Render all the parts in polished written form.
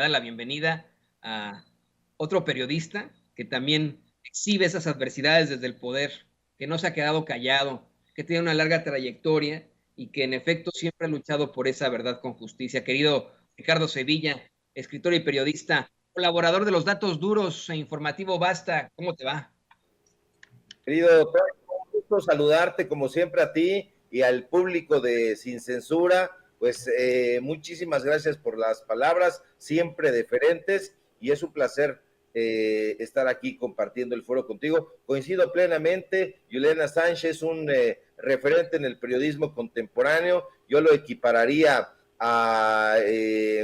dar la bienvenida a otro periodista que también exhibe esas adversidades desde el poder, que no se ha quedado callado, que tiene una larga trayectoria y que en efecto siempre ha luchado por esa verdad con justicia. Querido Ricardo Sevilla, escritor y periodista, colaborador de los Datos Duros e Informativo Basta, ¿cómo te va? Querido Toño, un gusto saludarte como siempre a ti y al público de Sin Censura. Pues muchísimas gracias por las palabras, siempre deferentes, y es un placer estar aquí compartiendo el foro contigo. Coincido plenamente, Julian Assange es un referente en el periodismo contemporáneo. Yo lo equipararía a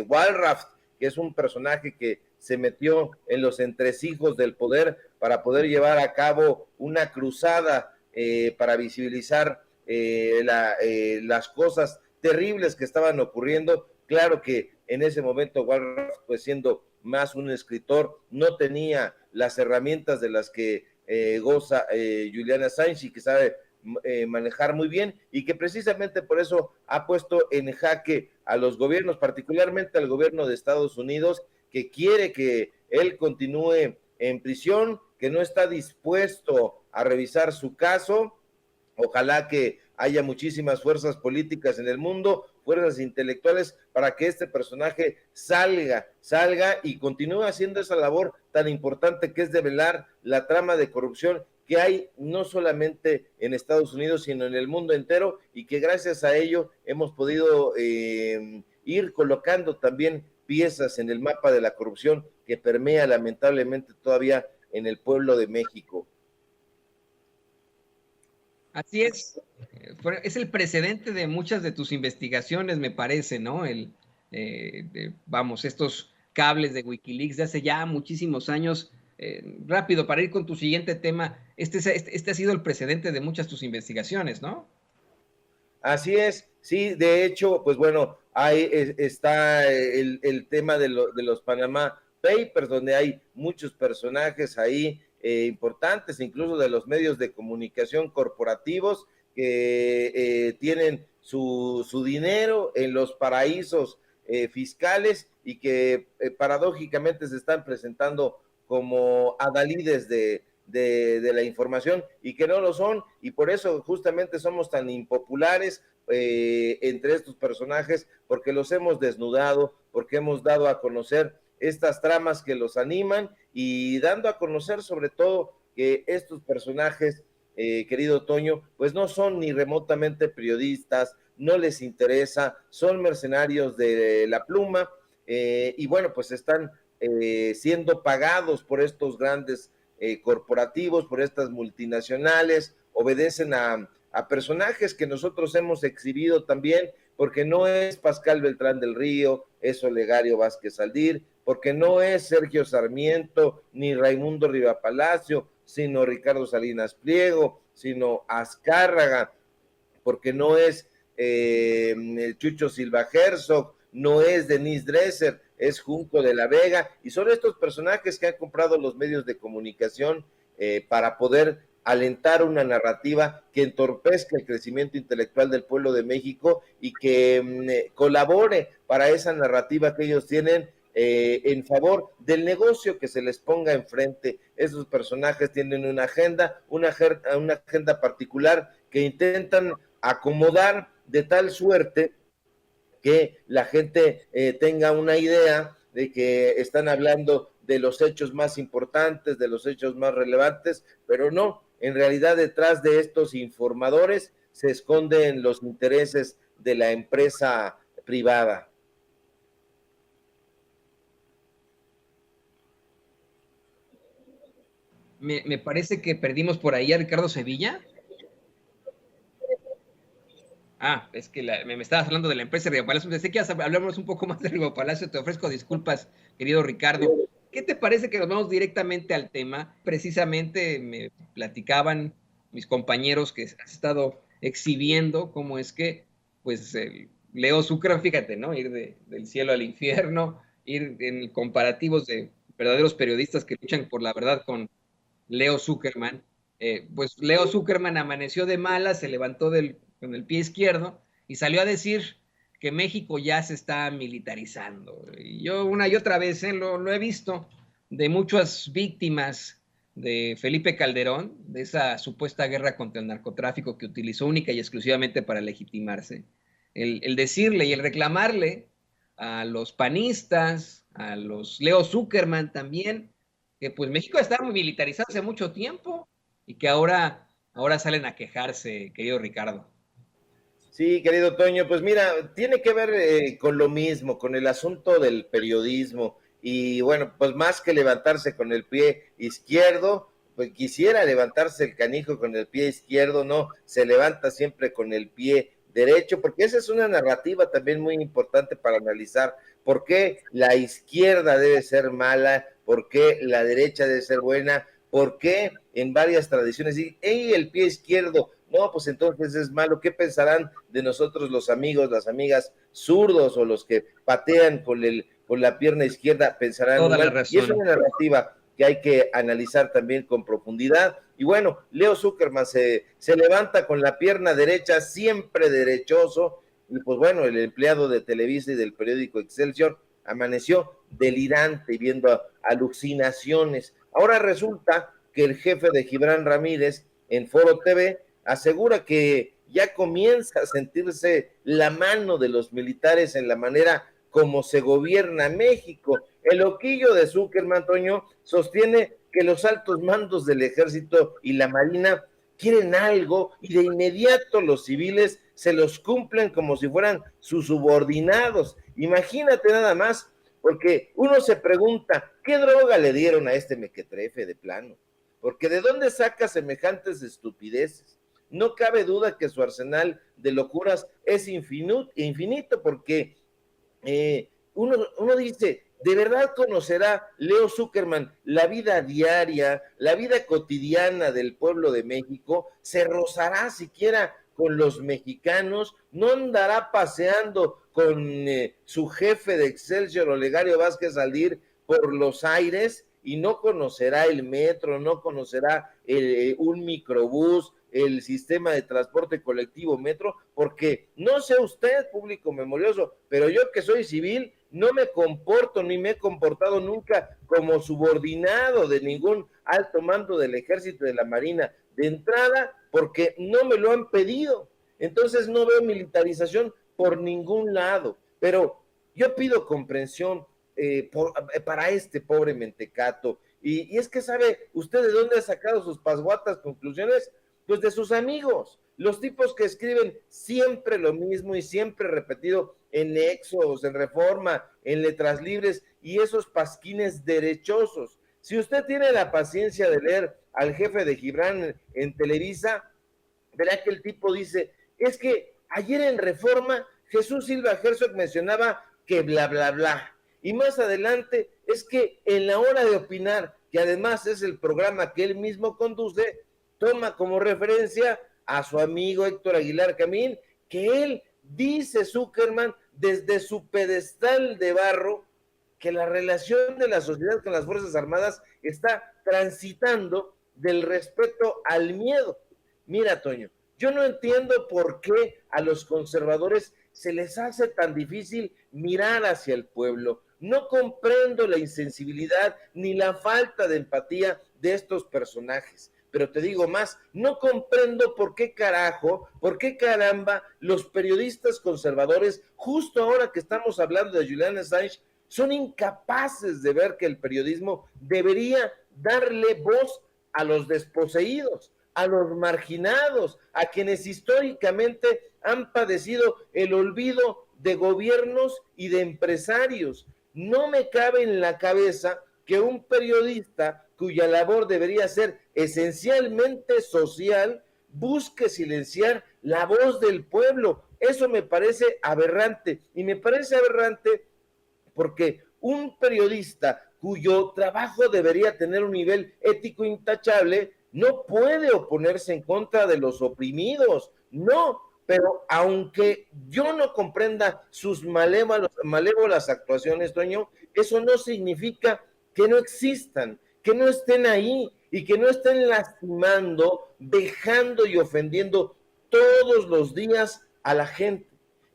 Walraff, que es un personaje que se metió en los entresijos del poder para poder llevar a cabo una cruzada para visibilizar las cosas terribles que estaban ocurriendo. Claro que en ese momento Walraff, pues siendo más un escritor, no tenía las herramientas de las que goza Julian Assange, y que sabe manejar muy bien, y que precisamente por eso ha puesto en jaque a los gobiernos, particularmente al gobierno de Estados Unidos, que quiere que él continúe en prisión, que no está dispuesto a revisar su caso. Ojalá que haya muchísimas fuerzas políticas en el mundo, fuerzas intelectuales, para que este personaje salga y continúe haciendo esa labor tan importante que es develar la trama de corrupción que hay no solamente en Estados Unidos, sino en el mundo entero, y que gracias a ello hemos podido ir colocando también piezas en el mapa de la corrupción que permea lamentablemente todavía en el pueblo de México. Así es el precedente de muchas de tus investigaciones, me parece, ¿no? Vamos, estos cables de Wikileaks de hace ya muchísimos años. Rápido, para ir con tu siguiente tema, este ha sido el precedente de muchas de tus investigaciones, ¿no? Así es, sí, de hecho, pues bueno, ahí está el tema de los Panama Papers, donde hay muchos personajes ahí importantes, incluso de los medios de comunicación corporativos, que tienen su dinero en los paraísos fiscales, y que paradójicamente se están presentando como adalides de la información, y que no lo son, y por eso justamente somos tan impopulares entre estos personajes, porque los hemos desnudado, porque hemos dado a conocer estas tramas que los animan, y dando a conocer sobre todo que estos personajes, querido Toño, pues no son ni remotamente periodistas, no les interesa, son mercenarios de la pluma, y bueno, pues están siendo pagados por estos grandes corporativos, por estas multinacionales, obedecen a personajes que nosotros hemos exhibido también, porque no es Pascal Beltrán del Río, es Olegario Vázquez Aldir, porque no es Sergio Sarmiento ni Raimundo Rivapalacio, sino Ricardo Salinas Pliego, sino Azcárraga, porque no es Chucho Silva Herzog, no es Denise Dresser, es Junco de la Vega, y son estos personajes que han comprado los medios de comunicación para poder alentar una narrativa que entorpezca el crecimiento intelectual del pueblo de México, y que colabore para esa narrativa que ellos tienen en favor del negocio que se les ponga enfrente. Esos personajes tienen una agenda particular que intentan acomodar de tal suerte que la gente tenga una idea de que están hablando de los hechos más importantes, de los hechos más relevantes, pero no, en realidad detrás de estos informadores se esconden los intereses de la empresa privada. Me parece que perdimos por ahí a Ricardo Sevilla. Es que me estabas hablando de la empresa de Riva Palacio. Pensé que hablamos un poco más de Riva Palacio. Te ofrezco disculpas, querido Ricardo. ¿Qué te parece que nos vamos directamente al tema? Precisamente me platicaban mis compañeros que has estado exhibiendo cómo es que, pues, Leo Zuckerman, fíjate, ¿no? Ir del cielo al infierno, ir en comparativos de verdaderos periodistas que luchan por la verdad con Leo Zuckerman. Pues Leo Zuckerman amaneció de malas, se levantó con el pie izquierdo y salió a decir que México ya se está militarizando. Yo una y otra vez lo he visto de muchas víctimas de Felipe Calderón, de esa supuesta guerra contra el narcotráfico que utilizó única y exclusivamente para legitimarse. El decirle y el reclamarle a los panistas, a los Leo Zuckerman también, que pues México está muy militarizado hace mucho tiempo y que ahora salen a quejarse, querido Ricardo. Sí, querido Toño, pues mira, tiene que ver con lo mismo, con el asunto del periodismo. Y bueno, pues más que levantarse con el pie izquierdo, pues quisiera levantarse el canijo con el pie izquierdo, no, se levanta siempre con el pie derecho, porque esa es una narrativa también muy importante para analizar por qué la izquierda debe ser mala, por qué la derecha debe ser buena, por qué en varias tradiciones, y el pie izquierdo, no, pues entonces es malo. ¿Qué pensarán de nosotros los amigos, las amigas zurdos o los que patean con la pierna izquierda? Pensarán Toda la igual. Y es razón. una narrativa que hay que analizar también con profundidad. Y bueno, Leo Zuckerman se levanta con la pierna derecha, siempre derechoso. Y pues bueno, el empleado de Televisa y del periódico Excelsior amaneció delirante viendo alucinaciones. Ahora resulta que el jefe de Gibran Ramírez en Foro TV asegura que ya comienza a sentirse la mano de los militares en la manera como se gobierna México. El loquillo de Zuckerman, Toño, sostiene que los altos mandos del ejército y la marina quieren algo y de inmediato los civiles se los cumplen como si fueran sus subordinados. Imagínate nada más, porque uno se pregunta, ¿qué droga le dieron a este mequetrefe de plano? Porque ¿de dónde saca semejantes estupideces? No cabe duda que su arsenal de locuras es infinito porque uno dice, ¿de verdad conocerá Leo Zuckerman la vida diaria, la vida cotidiana del pueblo de México? ¿Se rozará siquiera con los mexicanos? ¿No andará paseando con su jefe de Excelsior, Olegario Vázquez Aldir, por los aires? Y no conocerá el metro, no conocerá un microbús, el sistema de transporte colectivo metro, porque no sé usted, público memorioso, pero yo que soy civil, no me comporto ni me he comportado nunca como subordinado de ningún alto mando del ejército y de la marina, de entrada, porque no me lo han pedido. Entonces no veo militarización por ningún lado, pero yo pido comprensión para este pobre mentecato. Y es que sabe usted de dónde ha sacado sus pasguatas conclusiones, pues de sus amigos, los tipos que escriben siempre lo mismo y siempre repetido en Éxodos, en Reforma, en Letras Libres y esos pasquines derechosos. Si usted tiene la paciencia de leer al jefe de Gibran en Televisa, verá que el tipo dice, es que ayer en Reforma Jesús Silva Herzog mencionaba que bla, bla, bla. Y más adelante es que en la hora de opinar, que además es el programa que él mismo conduce, toma como referencia a su amigo Héctor Aguilar Camín, que él dice Zuckerman desde su pedestal de barro que la relación de la sociedad con las Fuerzas Armadas está transitando del respeto al miedo. Mira, Toño, yo no entiendo por qué a los conservadores se les hace tan difícil mirar hacia el pueblo. No comprendo la insensibilidad ni la falta de empatía de estos personajes. Pero te digo más, no comprendo por qué carajo, por qué caramba los periodistas conservadores, justo ahora que estamos hablando de Julian Assange, son incapaces de ver que el periodismo debería darle voz a los desposeídos, a los marginados, a quienes históricamente han padecido el olvido de gobiernos y de empresarios. No me cabe en la cabeza que un periodista cuya labor debería ser esencialmente social busque silenciar la voz del pueblo. Eso me parece aberrante y me parece aberrante porque un periodista cuyo trabajo debería tener un nivel ético intachable no puede oponerse en contra de los oprimidos, no, pero aunque yo no comprenda sus malévolas actuaciones, Toño, eso no significa que no existan, que no estén ahí y que no estén lastimando, dejando y ofendiendo todos los días a la gente.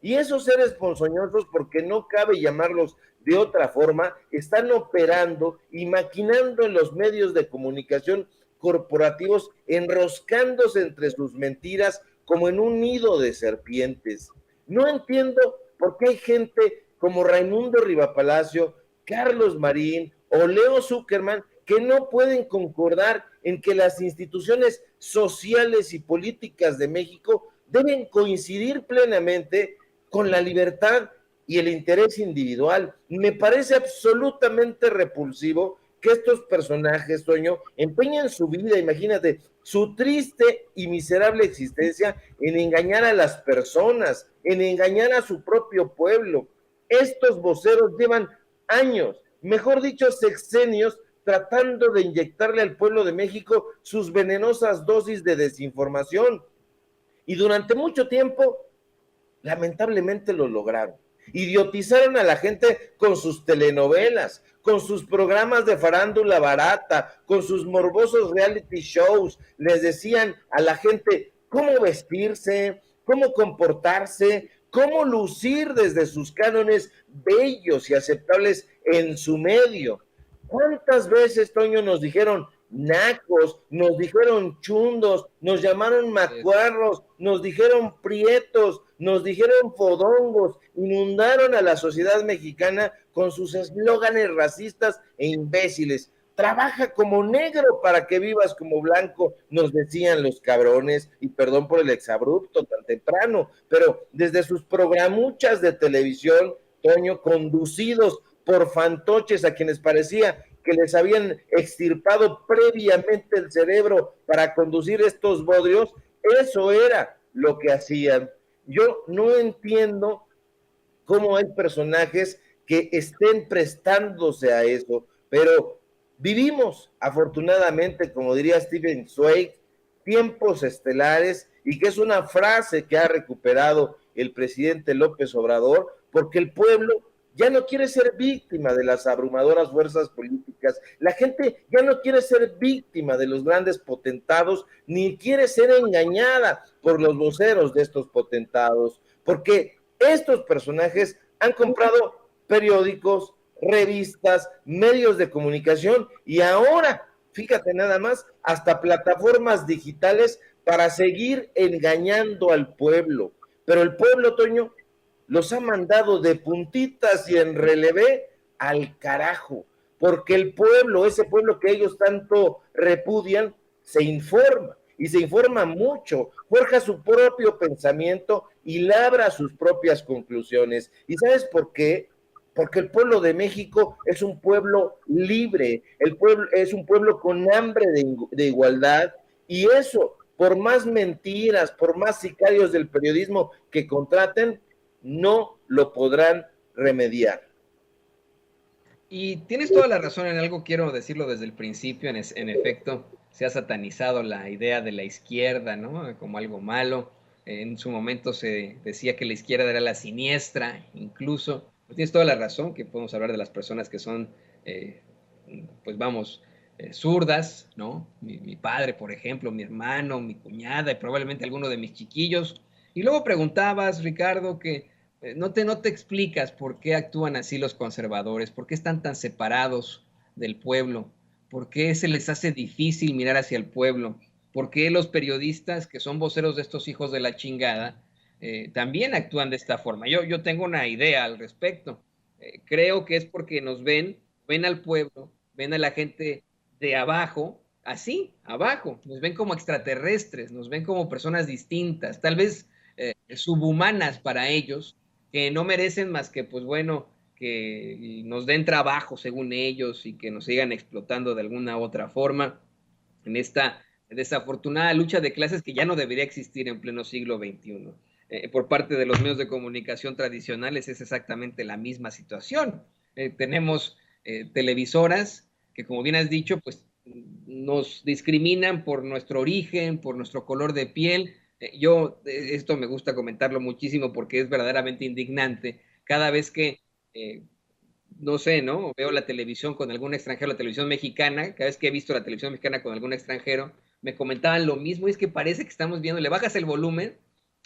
Y esos seres ponzoñosos, porque no cabe llamarlos de otra forma, están operando y maquinando en los medios de comunicación corporativos, enroscándose entre sus mentiras como en un nido de serpientes. No entiendo por qué hay gente como Raimundo Rivapalacio, Carlos Marín o Leo Zuckerman que no pueden concordar en que las instituciones sociales y políticas de México deben coincidir plenamente con la libertad y el interés individual. Me parece absolutamente repulsivo que estos personajes, Toño, empeñen su vida, imagínate, su triste y miserable existencia en engañar a las personas, en engañar a su propio pueblo. Estos voceros llevan años, mejor dicho, sexenios, tratando de inyectarle al pueblo de México sus venenosas dosis de desinformación. Y durante mucho tiempo, lamentablemente lo lograron. Idiotizaron a la gente con sus telenovelas, con sus programas de farándula barata, con sus morbosos reality shows. Les decían a la gente cómo vestirse, cómo comportarse, cómo lucir desde sus cánones bellos y aceptables en su medio. ¿Cuántas veces, Toño, nos dijeron nacos, nos dijeron chundos, nos llamaron macuarros, nos dijeron prietos, nos dijeron fodongos, inundaron a la sociedad mexicana con sus eslóganes racistas e imbéciles? Trabaja como negro para que vivas como blanco, nos decían los cabrones, y perdón por el exabrupto tan temprano, pero desde sus programuchas de televisión, Toño, conducidos por fantoches a quienes parecía que les habían extirpado previamente el cerebro para conducir estos bodrios, eso era lo que hacían. Yo no entiendo cómo hay personajes que estén prestándose a eso, pero vivimos, afortunadamente, como diría Stephen Zweig, tiempos estelares, y que es una frase que ha recuperado el presidente López Obrador, porque el pueblo ya no quiere ser víctima de las abrumadoras fuerzas políticas, la gente ya no quiere ser víctima de los grandes potentados, ni quiere ser engañada por los voceros de estos potentados, porque estos personajes han comprado periódicos, revistas, medios de comunicación y ahora, fíjate nada más, hasta plataformas digitales para seguir engañando al pueblo. Pero el pueblo, Toño, los ha mandado de puntitas y en relevé al carajo, porque el pueblo, ese pueblo que ellos tanto repudian, se informa y se informa mucho, forja su propio pensamiento y labra sus propias conclusiones. ¿Y sabes por qué? Porque el pueblo de México es un pueblo libre, el pueblo es un pueblo con hambre de igualdad, y eso, por más mentiras, por más sicarios del periodismo que contraten, no lo podrán remediar. Y tienes toda la razón en algo, quiero decirlo desde el principio, en efecto, se ha satanizado la idea de la izquierda, ¿no? Como algo malo. En su momento se decía que la izquierda era la siniestra, incluso. Pero tienes toda la razón, que podemos hablar de las personas que son, pues vamos, zurdas, ¿no? Mi padre, por ejemplo, mi hermano, mi cuñada y probablemente alguno de mis chiquillos. Y luego preguntabas, Ricardo, que no te explicas por qué actúan así los conservadores, por qué están tan separados del pueblo, por qué se les hace difícil mirar hacia el pueblo, por qué los periodistas que son voceros de estos hijos de la chingada también actúan de esta forma. Yo tengo una idea al respecto. Creo que es porque nos ven al pueblo, ven a la gente de abajo, así, abajo, nos ven como extraterrestres, nos ven como personas distintas, tal vez subhumanas para ellos, que no merecen más que, pues bueno, que nos den trabajo según ellos y que nos sigan explotando de alguna u otra forma en esta desafortunada lucha de clases que ya no debería existir en pleno siglo XXI. Por parte de los medios de comunicación tradicionales es exactamente la misma situación. Tenemos televisoras que, como bien has dicho, pues nos discriminan por nuestro origen, por nuestro color de piel. Esto me gusta comentarlo muchísimo porque es verdaderamente indignante. Cada vez que, no sé, ¿no? Veo la televisión con algún extranjero, la televisión mexicana, cada vez que he visto la televisión mexicana con algún extranjero, me comentaban lo mismo, y es que parece que estamos viendo, le bajas el volumen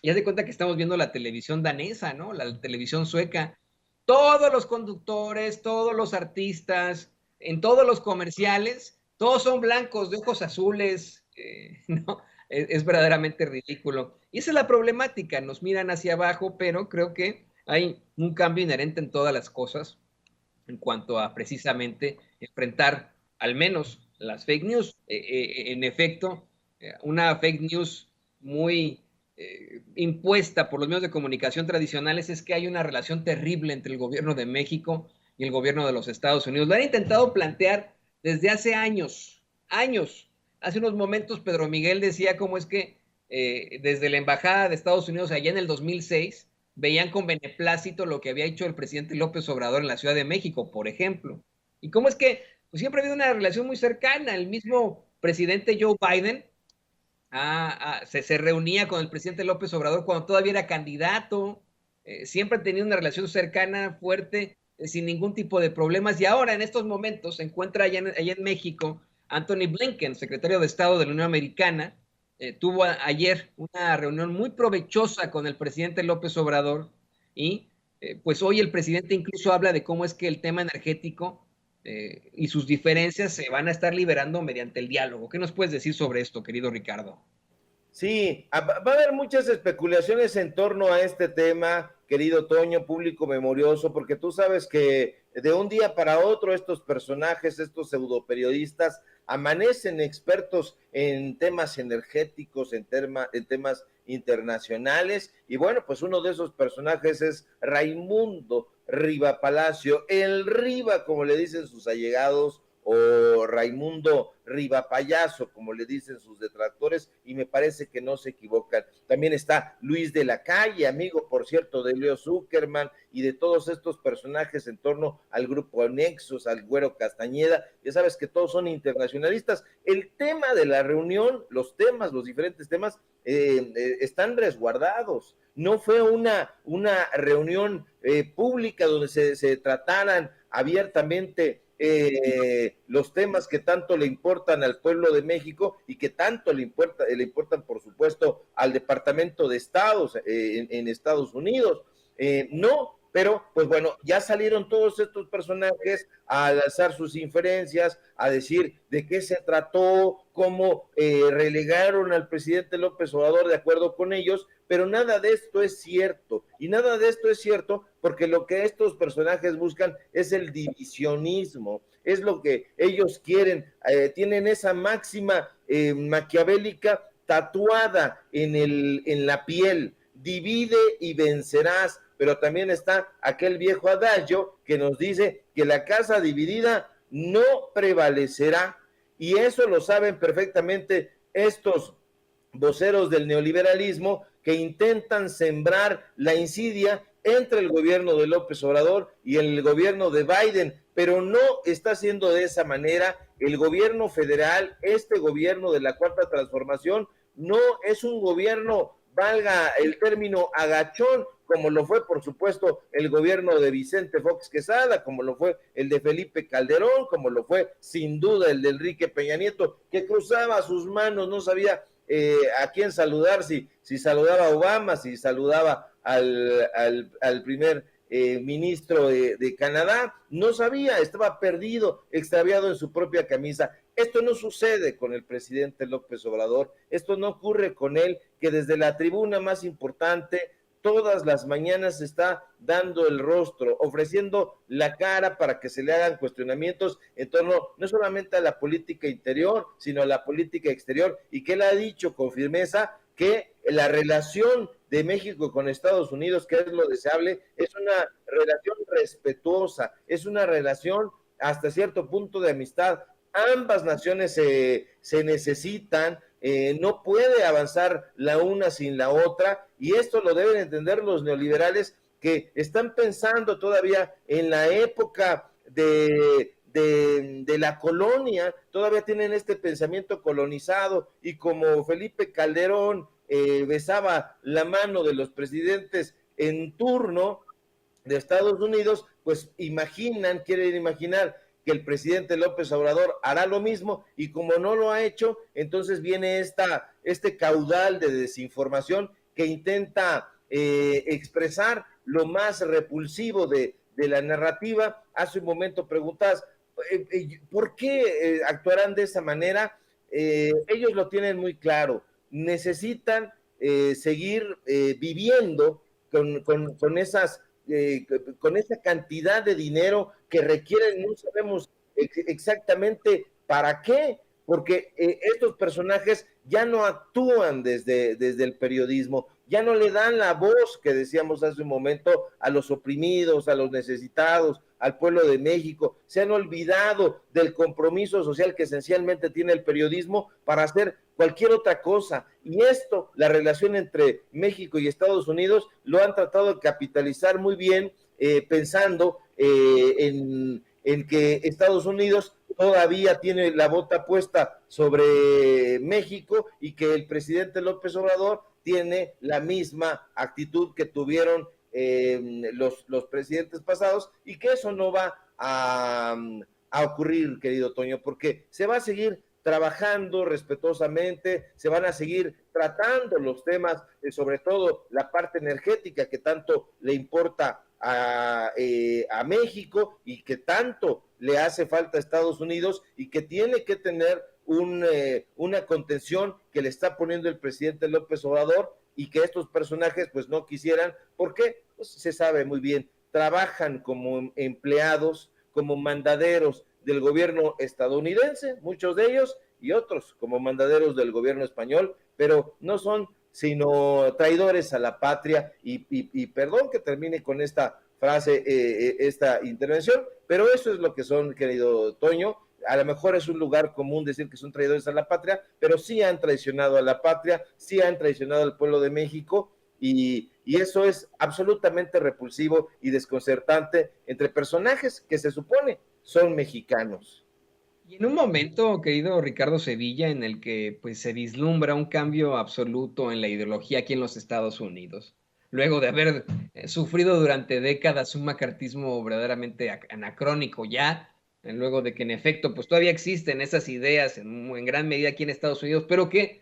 Y haz de cuenta que estamos viendo la televisión danesa, ¿no? La televisión sueca. Todos los conductores, todos los artistas, en todos los comerciales, todos son blancos, de ojos azules, ¿no? Es verdaderamente ridículo. Y esa es la problemática, nos miran hacia abajo, pero creo que hay un cambio inherente en todas las cosas en cuanto a precisamente enfrentar al menos las fake news. En efecto, una fake news muy impuesta por los medios de comunicación tradicionales es que hay una relación terrible entre el gobierno de México y el gobierno de los Estados Unidos. Lo han intentado plantear desde hace años, años. Hace unos momentos Pedro Miguel decía cómo es que desde la Embajada de Estados Unidos allá en el 2006 veían con beneplácito lo que había hecho el presidente López Obrador en la Ciudad de México, por ejemplo. Y cómo es que pues, siempre ha habido una relación muy cercana. El mismo presidente Joe Biden se reunía con el presidente López Obrador cuando todavía era candidato. Siempre ha tenido una relación cercana, fuerte, sin ningún tipo de problemas. Y ahora, en estos momentos, se encuentra allá en México Anthony Blinken, secretario de Estado de la Unión Americana, tuvo ayer una reunión muy provechosa con el presidente López Obrador y pues hoy el presidente incluso habla de cómo es que el tema energético y sus diferencias se van a estar liberando mediante el diálogo. ¿Qué nos puedes decir sobre esto, querido Ricardo? Sí, va a haber muchas especulaciones en torno a este tema, querido Toño, público memorioso, porque tú sabes que de un día para otro estos personajes, estos pseudoperiodistas, amanecen expertos en temas energéticos, en temas internacionales, y bueno, pues uno de esos personajes es Raimundo Riva Palacio, el Riva, como le dicen sus allegados, o Raimundo Rivapayaso, como le dicen sus detractores, y me parece que no se equivocan. También está Luis de la Calle, amigo, por cierto, de Leo Zuckerman y de todos estos personajes en torno al grupo Nexos, al Güero Castañeda. Ya sabes que todos son internacionalistas. El tema de la reunión, los diferentes temas, están resguardados. No fue una reunión pública donde se trataran abiertamente los temas que tanto le importan al pueblo de México y que tanto le importan, por supuesto, al Departamento de Estado en Estados Unidos. No, pero pues bueno, ya salieron todos estos personajes a alzar sus inferencias, a decir de qué se trató, cómo relegaron al presidente López Obrador de acuerdo con ellos, pero nada de esto es cierto, y nada de esto es cierto porque lo que estos personajes buscan es el divisionismo, es lo que ellos quieren, tienen esa máxima maquiavélica tatuada en la piel: divide y vencerás. Pero también está aquel viejo adagio que nos dice que la casa dividida no prevalecerá, y eso lo saben perfectamente estos voceros del neoliberalismo que intentan sembrar la insidia entre el gobierno de López Obrador y el gobierno de Biden, pero no está siendo de esa manera. El gobierno federal, este gobierno de la Cuarta Transformación, no es un gobierno, valga el término, agachón, como lo fue, por supuesto, el gobierno de Vicente Fox Quesada, como lo fue el de Felipe Calderón, como lo fue, sin duda, el de Enrique Peña Nieto, que cruzaba sus manos, no sabía a quién saludar, si saludaba a Obama, si saludaba al primer ministro de Canadá, no sabía, estaba perdido, extraviado en su propia camisa. Esto no sucede con el presidente López Obrador, esto no ocurre con él, que desde la tribuna más importante todas las mañanas está dando el rostro, ofreciendo la cara para que se le hagan cuestionamientos en torno no solamente a la política interior, sino a la política exterior, y que él ha dicho con firmeza que la relación de México con Estados Unidos, que es lo deseable, es una relación respetuosa, es una relación hasta cierto punto de amistad. Ambas naciones se necesitan, no puede avanzar la una sin la otra, y esto lo deben entender los neoliberales que están pensando todavía en la época de la colonia, todavía tienen este pensamiento colonizado, y como Felipe Calderón besaba la mano de los presidentes en turno de Estados Unidos, pues quieren imaginar que el presidente López Obrador hará lo mismo, y como no lo ha hecho, entonces viene este caudal de desinformación que intenta expresar lo más repulsivo de la narrativa. Hace un momento preguntas, ¿por qué actuarán de esa manera? Ellos lo tienen muy claro, necesitan seguir viviendo con esas con esa cantidad de dinero que requieren, no sabemos exactamente para qué, porque estos personajes ya no actúan desde el periodismo, ya no le dan la voz que decíamos hace un momento a los oprimidos, a los necesitados, al pueblo de México. Se han olvidado del compromiso social que esencialmente tiene el periodismo para hacer cualquier otra cosa. Y esto, la relación entre México y Estados Unidos, lo han tratado de capitalizar muy bien, pensando en que Estados Unidos todavía tiene la bota puesta sobre México y que el presidente López Obrador tiene la misma actitud que tuvieron los presidentes pasados, y que eso no va a ocurrir, querido Toño, porque se va a seguir trabajando respetuosamente, se van a seguir tratando los temas, sobre todo la parte energética que tanto le importa a México y que tanto le hace falta a Estados Unidos, y que tiene que tener una contención que le está poniendo el presidente López Obrador, y que estos personajes pues no quisieran, porque pues, se sabe muy bien, trabajan como empleados, como mandaderos del gobierno estadounidense, muchos de ellos, y otros como mandaderos del gobierno español, pero no son sino traidores a la patria, y perdón que termine con esta frase, esta intervención, pero eso es lo que son, querido Toño. A lo mejor es un lugar común decir que son traidores a la patria, pero sí han traicionado a la patria, sí han traicionado al pueblo de México, y eso es absolutamente repulsivo y desconcertante entre personajes que se supone son mexicanos. Y en un momento, querido Ricardo Sevilla, en el que pues se vislumbra un cambio absoluto en la ideología aquí en los Estados Unidos, luego de haber sufrido durante décadas un macartismo verdaderamente anacrónico ya, luego de que en efecto pues todavía existen esas ideas en gran medida aquí en Estados Unidos, pero que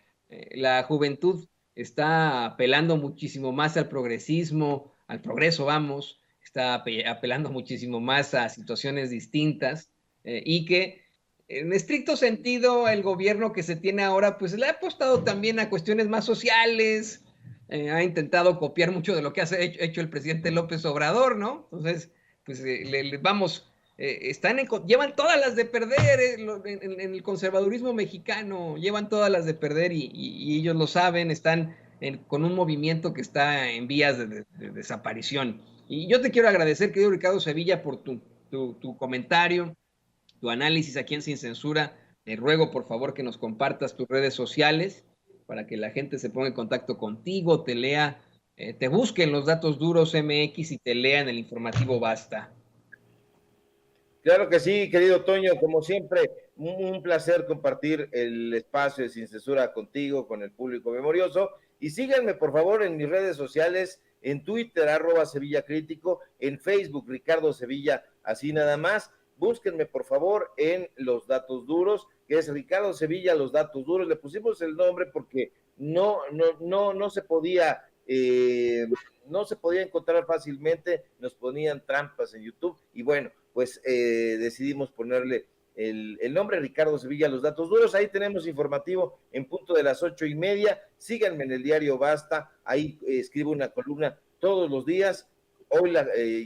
la juventud está apelando muchísimo más al progresismo, al progreso, vamos, está apelando muchísimo más a situaciones distintas, y que en estricto sentido, el gobierno que se tiene ahora, pues le ha apostado también a cuestiones más sociales, ha intentado copiar mucho de lo que ha hecho el presidente López Obrador, ¿no? Entonces, pues vamos, llevan todas las de perder, en el conservadurismo mexicano, llevan todas las de perder, y ellos lo saben, están con un movimiento que está en vías de desaparición. Y yo te quiero agradecer, querido Ricardo Sevilla, por tu comentario, tu análisis aquí en Sin Censura. Te ruego, por favor, que nos compartas tus redes sociales para que la gente se ponga en contacto contigo, te lea, te busque en los datos duros MX y te lea en el informativo Basta. Claro que sí, querido Toño, como siempre, un placer compartir el espacio de Sin Censura contigo, con el público memorioso. Y síganme, por favor, en mis redes sociales, en Twitter, @Sevilla Crítico, en Facebook, Ricardo Sevilla, así nada más. Búsquenme, por favor, en Los Datos Duros, que es Ricardo Sevilla, Los Datos Duros. Le pusimos el nombre porque no se podía... no se podía encontrar fácilmente, nos ponían trampas en YouTube, y bueno, pues decidimos ponerle el nombre Ricardo Sevilla, Los Datos Duros. Ahí tenemos informativo en punto de las 8:30. Síganme en el diario Basta, ahí escribo una columna todos los días. Hoy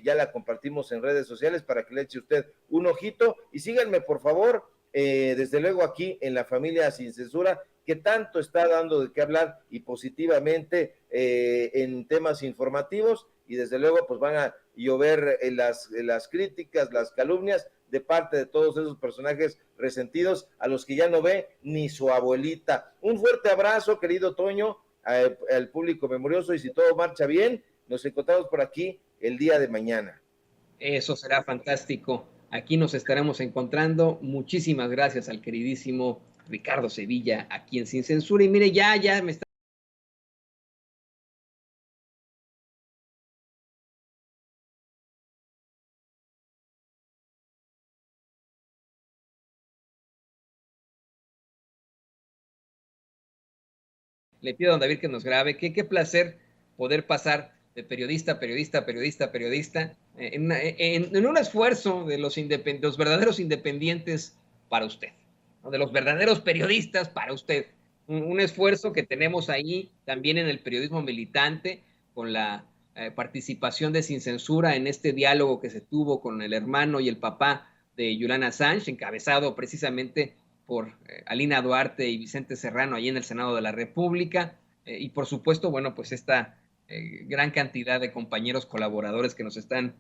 ya la compartimos en redes sociales para que le eche usted un ojito, y síganme, por favor, desde luego aquí en la familia Sin Censura, que tanto está dando de qué hablar, y positivamente en temas informativos, y desde luego pues van a llover las críticas, las calumnias de parte de todos esos personajes resentidos a los que ya no ve ni su abuelita. Un fuerte abrazo, querido Toño, al público memorioso, y si todo marcha bien, nos encontramos por aquí el día de mañana. Eso será fantástico. Aquí nos estaremos encontrando. Muchísimas gracias al queridísimo Ricardo Sevilla, aquí en Sin Censura. Y mire, ya me está le pido a don David que nos grabe. Qué placer poder pasar de periodista a periodista, periodista a periodista, en un esfuerzo de los verdaderos independientes para usted, ¿no? De los verdaderos periodistas para usted. Un esfuerzo que tenemos ahí también en el periodismo militante, con la participación de Sin Censura en este diálogo que se tuvo con el hermano y el papá de Julian Assange, encabezado precisamente por Alina Duarte y Vicente Serrano ahí en el Senado de la República, y por supuesto, bueno, pues esta gran cantidad de compañeros colaboradores que nos están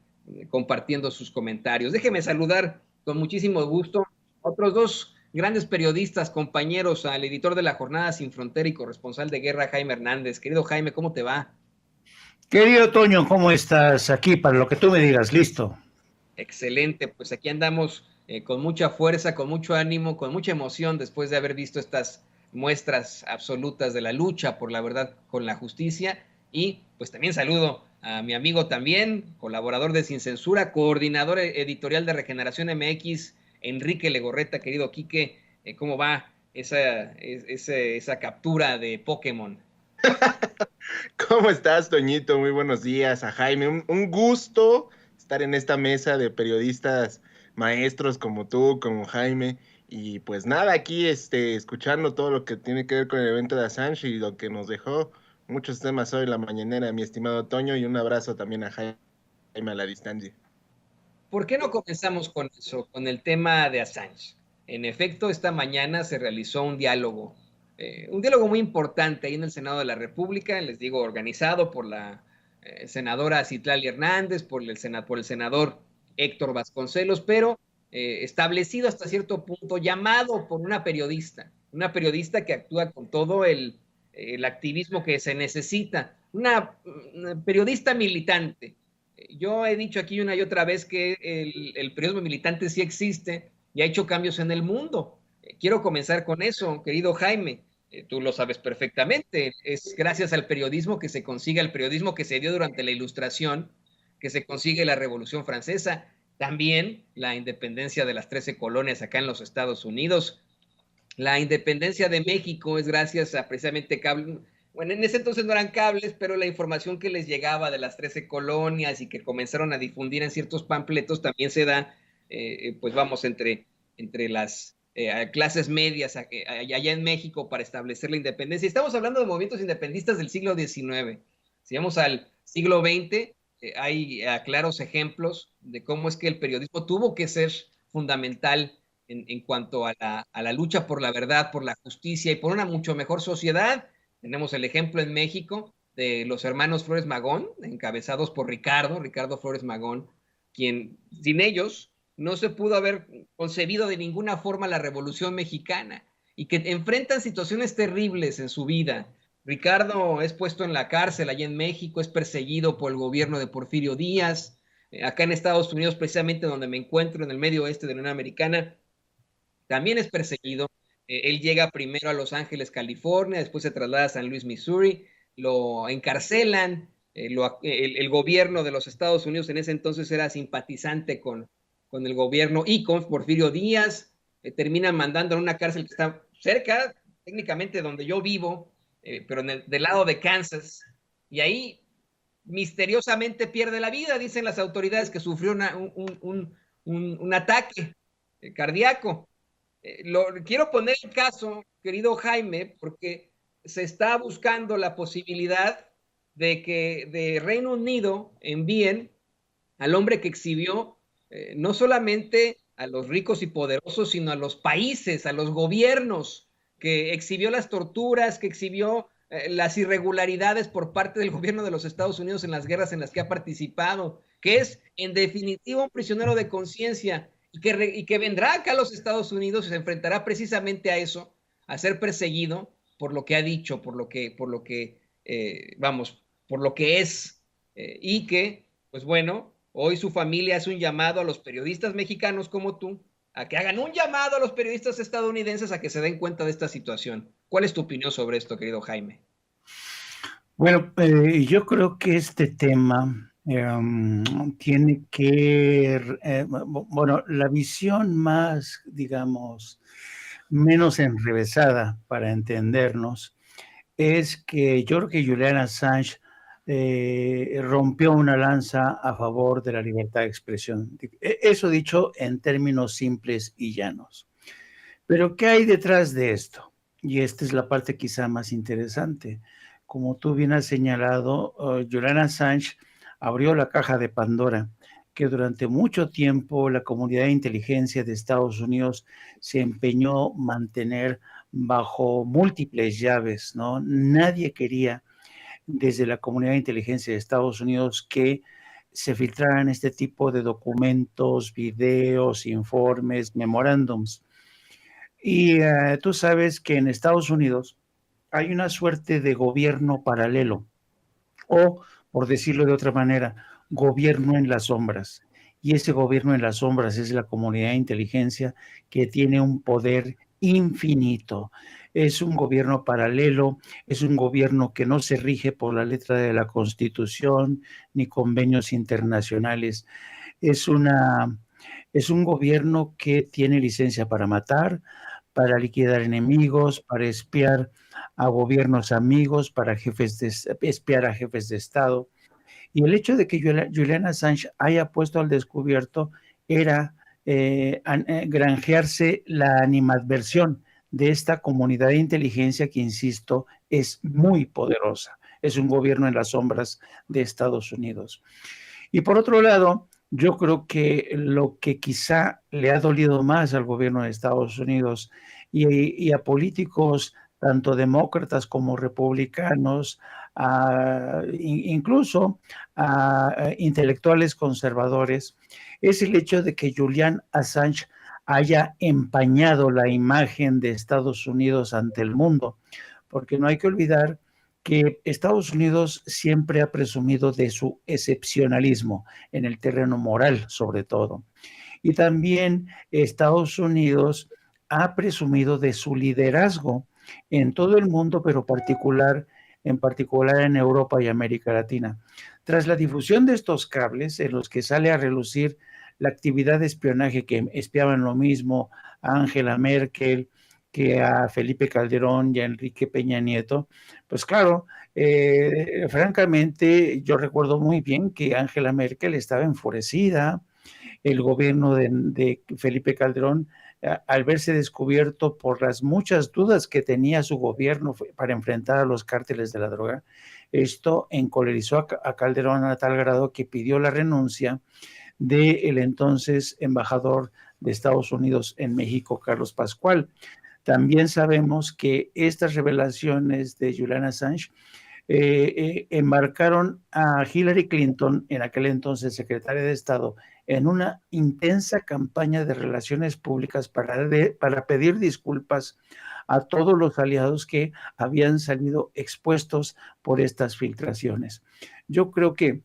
compartiendo sus comentarios. Déjeme saludar con muchísimo gusto a otros dos grandes periodistas, compañeros, al editor de La Jornada Sin Frontera y corresponsal de guerra, Jaime Hernández. Querido Jaime, ¿cómo te va? Querido Toño, ¿cómo estás? Aquí para lo que tú me digas, listo. Excelente, pues aquí andamos con mucha fuerza, con mucho ánimo, con mucha emoción después de haber visto estas muestras absolutas de la lucha por la verdad con la justicia. Y pues también saludo a mi amigo también, colaborador de Sin Censura, coordinador editorial de Regeneración MX, Enrique Legorreta. Querido Quique, ¿cómo va esa captura de Pokémon? ¿Cómo estás, Toñito? Muy buenos días. A Jaime, un gusto estar en esta mesa de periodistas maestros como tú, como Jaime. Y pues nada, aquí escuchando todo lo que tiene que ver con el evento de Assange y lo que nos dejó muchos temas hoy en la mañanera, mi estimado Toño, y un abrazo también a Jaime a la distancia. ¿Por qué no comenzamos con eso, con el tema de Assange? En efecto, esta mañana se realizó un diálogo muy importante ahí en el Senado de la República, les digo, organizado por la senadora Citlali Hernández, por el senador Héctor Vasconcelos, pero establecido hasta cierto punto, llamado por una periodista que actúa con todo el activismo que se necesita, una periodista militante. Yo he dicho aquí una y otra vez que el periodismo militante sí existe y ha hecho cambios en el mundo. Quiero comenzar con eso, querido Jaime. Tú lo sabes perfectamente. Es gracias al periodismo que se consigue, el periodismo que se dio durante la Ilustración, que se consigue la Revolución Francesa, también la independencia de las 13 colonias acá en los Estados Unidos. La independencia de México es gracias a precisamente cables. Bueno, en ese entonces no eran cables, pero la información que les llegaba de las 13 colonias y que comenzaron a difundir en ciertos panfletos también se da, pues vamos, entre las clases medias allá en México para establecer la independencia. Estamos hablando de movimientos independistas del siglo XIX. Si vamos al siglo XX, hay claros ejemplos de cómo es que el periodismo tuvo que ser fundamental en cuanto a la lucha por la verdad, por la justicia y por una mucho mejor sociedad. Tenemos el ejemplo en México de los hermanos Flores Magón, encabezados por Ricardo Flores Magón, quien sin ellos no se pudo haber concebido de ninguna forma la Revolución Mexicana, y que enfrentan situaciones terribles en su vida. Ricardo es puesto en la cárcel allá en México, es perseguido por el gobierno de Porfirio Díaz. Acá en Estados Unidos, precisamente donde me encuentro, en el medio oeste de la Unión Americana, también es perseguido. Él llega primero a Los Ángeles, California, después se traslada a San Luis, Missouri, lo encarcelan. El gobierno de los Estados Unidos en ese entonces era simpatizante con el gobierno y con Porfirio Díaz. Terminan mandando a una cárcel que está cerca, técnicamente donde yo vivo, pero del lado de Kansas, y ahí misteriosamente pierde la vida. Dicen las autoridades que sufrió un ataque cardíaco. Quiero poner el caso, querido Jaime, porque se está buscando la posibilidad de que de Reino Unido envíen al hombre que exhibió no solamente a los ricos y poderosos, sino a los países, a los gobiernos, que exhibió las torturas, que exhibió las irregularidades por parte del gobierno de los Estados Unidos en las guerras en las que ha participado, que es en definitiva un prisionero de conciencia, y que vendrá acá a los Estados Unidos y se enfrentará precisamente a eso, a ser perseguido por lo que ha dicho, por lo que es, y que, pues bueno, hoy su familia hace un llamado a los periodistas mexicanos como tú, a que hagan un llamado a los periodistas estadounidenses a que se den cuenta de esta situación. ¿Cuál es tu opinión sobre esto, querido Jaime? Bueno, yo creo que este tema tiene que, bueno, la visión más, digamos, menos enrevesada para entendernos, es que yo creo que Julian Assange rompió una lanza a favor de la libertad de expresión. Eso dicho en términos simples y llanos. Pero ¿qué hay detrás de esto? Y esta es la parte quizá más interesante. Como tú bien has señalado, Julian Assange abrió la caja de Pandora, que durante mucho tiempo la comunidad de inteligencia de Estados Unidos se empeñó mantener bajo múltiples llaves, ¿no? Nadie quería desde la comunidad de inteligencia de Estados Unidos que se filtraran este tipo de documentos, videos, informes, memorándums. Y tú sabes que en Estados Unidos hay una suerte de gobierno paralelo, o, por decirlo de otra manera, gobierno en las sombras. Y ese gobierno en las sombras es la comunidad de inteligencia que tiene un poder infinito. Es un gobierno paralelo, es un gobierno que no se rige por la letra de la Constitución ni convenios internacionales. Es, una, es un gobierno que tiene licencia para matar, para liquidar enemigos, para espiar a gobiernos amigos, para espiar a jefes de Estado. Y el hecho de que Julian Assange haya puesto al descubierto era granjearse la animadversión de esta comunidad de inteligencia que, insisto, es muy poderosa. Es un gobierno en las sombras de Estados Unidos. Y por otro lado, yo creo que lo que quizá le ha dolido más al gobierno de Estados Unidos y a políticos, tanto demócratas como republicanos, incluso a intelectuales conservadores, es el hecho de que Julian Assange haya empañado la imagen de Estados Unidos ante el mundo, porque no hay que olvidar que Estados Unidos siempre ha presumido de su excepcionalismo en el terreno moral, sobre todo. Y también Estados Unidos ha presumido de su liderazgo en todo el mundo, pero en particular en Europa y América Latina. Tras la difusión de estos cables, en los que sale a relucir la actividad de espionaje que espiaban lo mismo a Angela Merkel, que a Felipe Calderón y a Enrique Peña Nieto, pues claro, francamente yo recuerdo muy bien que Angela Merkel estaba enfurecida, el gobierno de Felipe Calderón, al verse descubierto por las muchas dudas que tenía su gobierno para enfrentar a los cárteles de la droga, esto encolerizó a Calderón a tal grado que pidió la renuncia del entonces embajador de Estados Unidos en México, Carlos Pascual. También sabemos que estas revelaciones de Julian Assange embarcaron a Hillary Clinton, en aquel entonces secretaria de Estado, en una intensa campaña de relaciones públicas para pedir disculpas a todos los aliados que habían salido expuestos por estas filtraciones. Yo creo que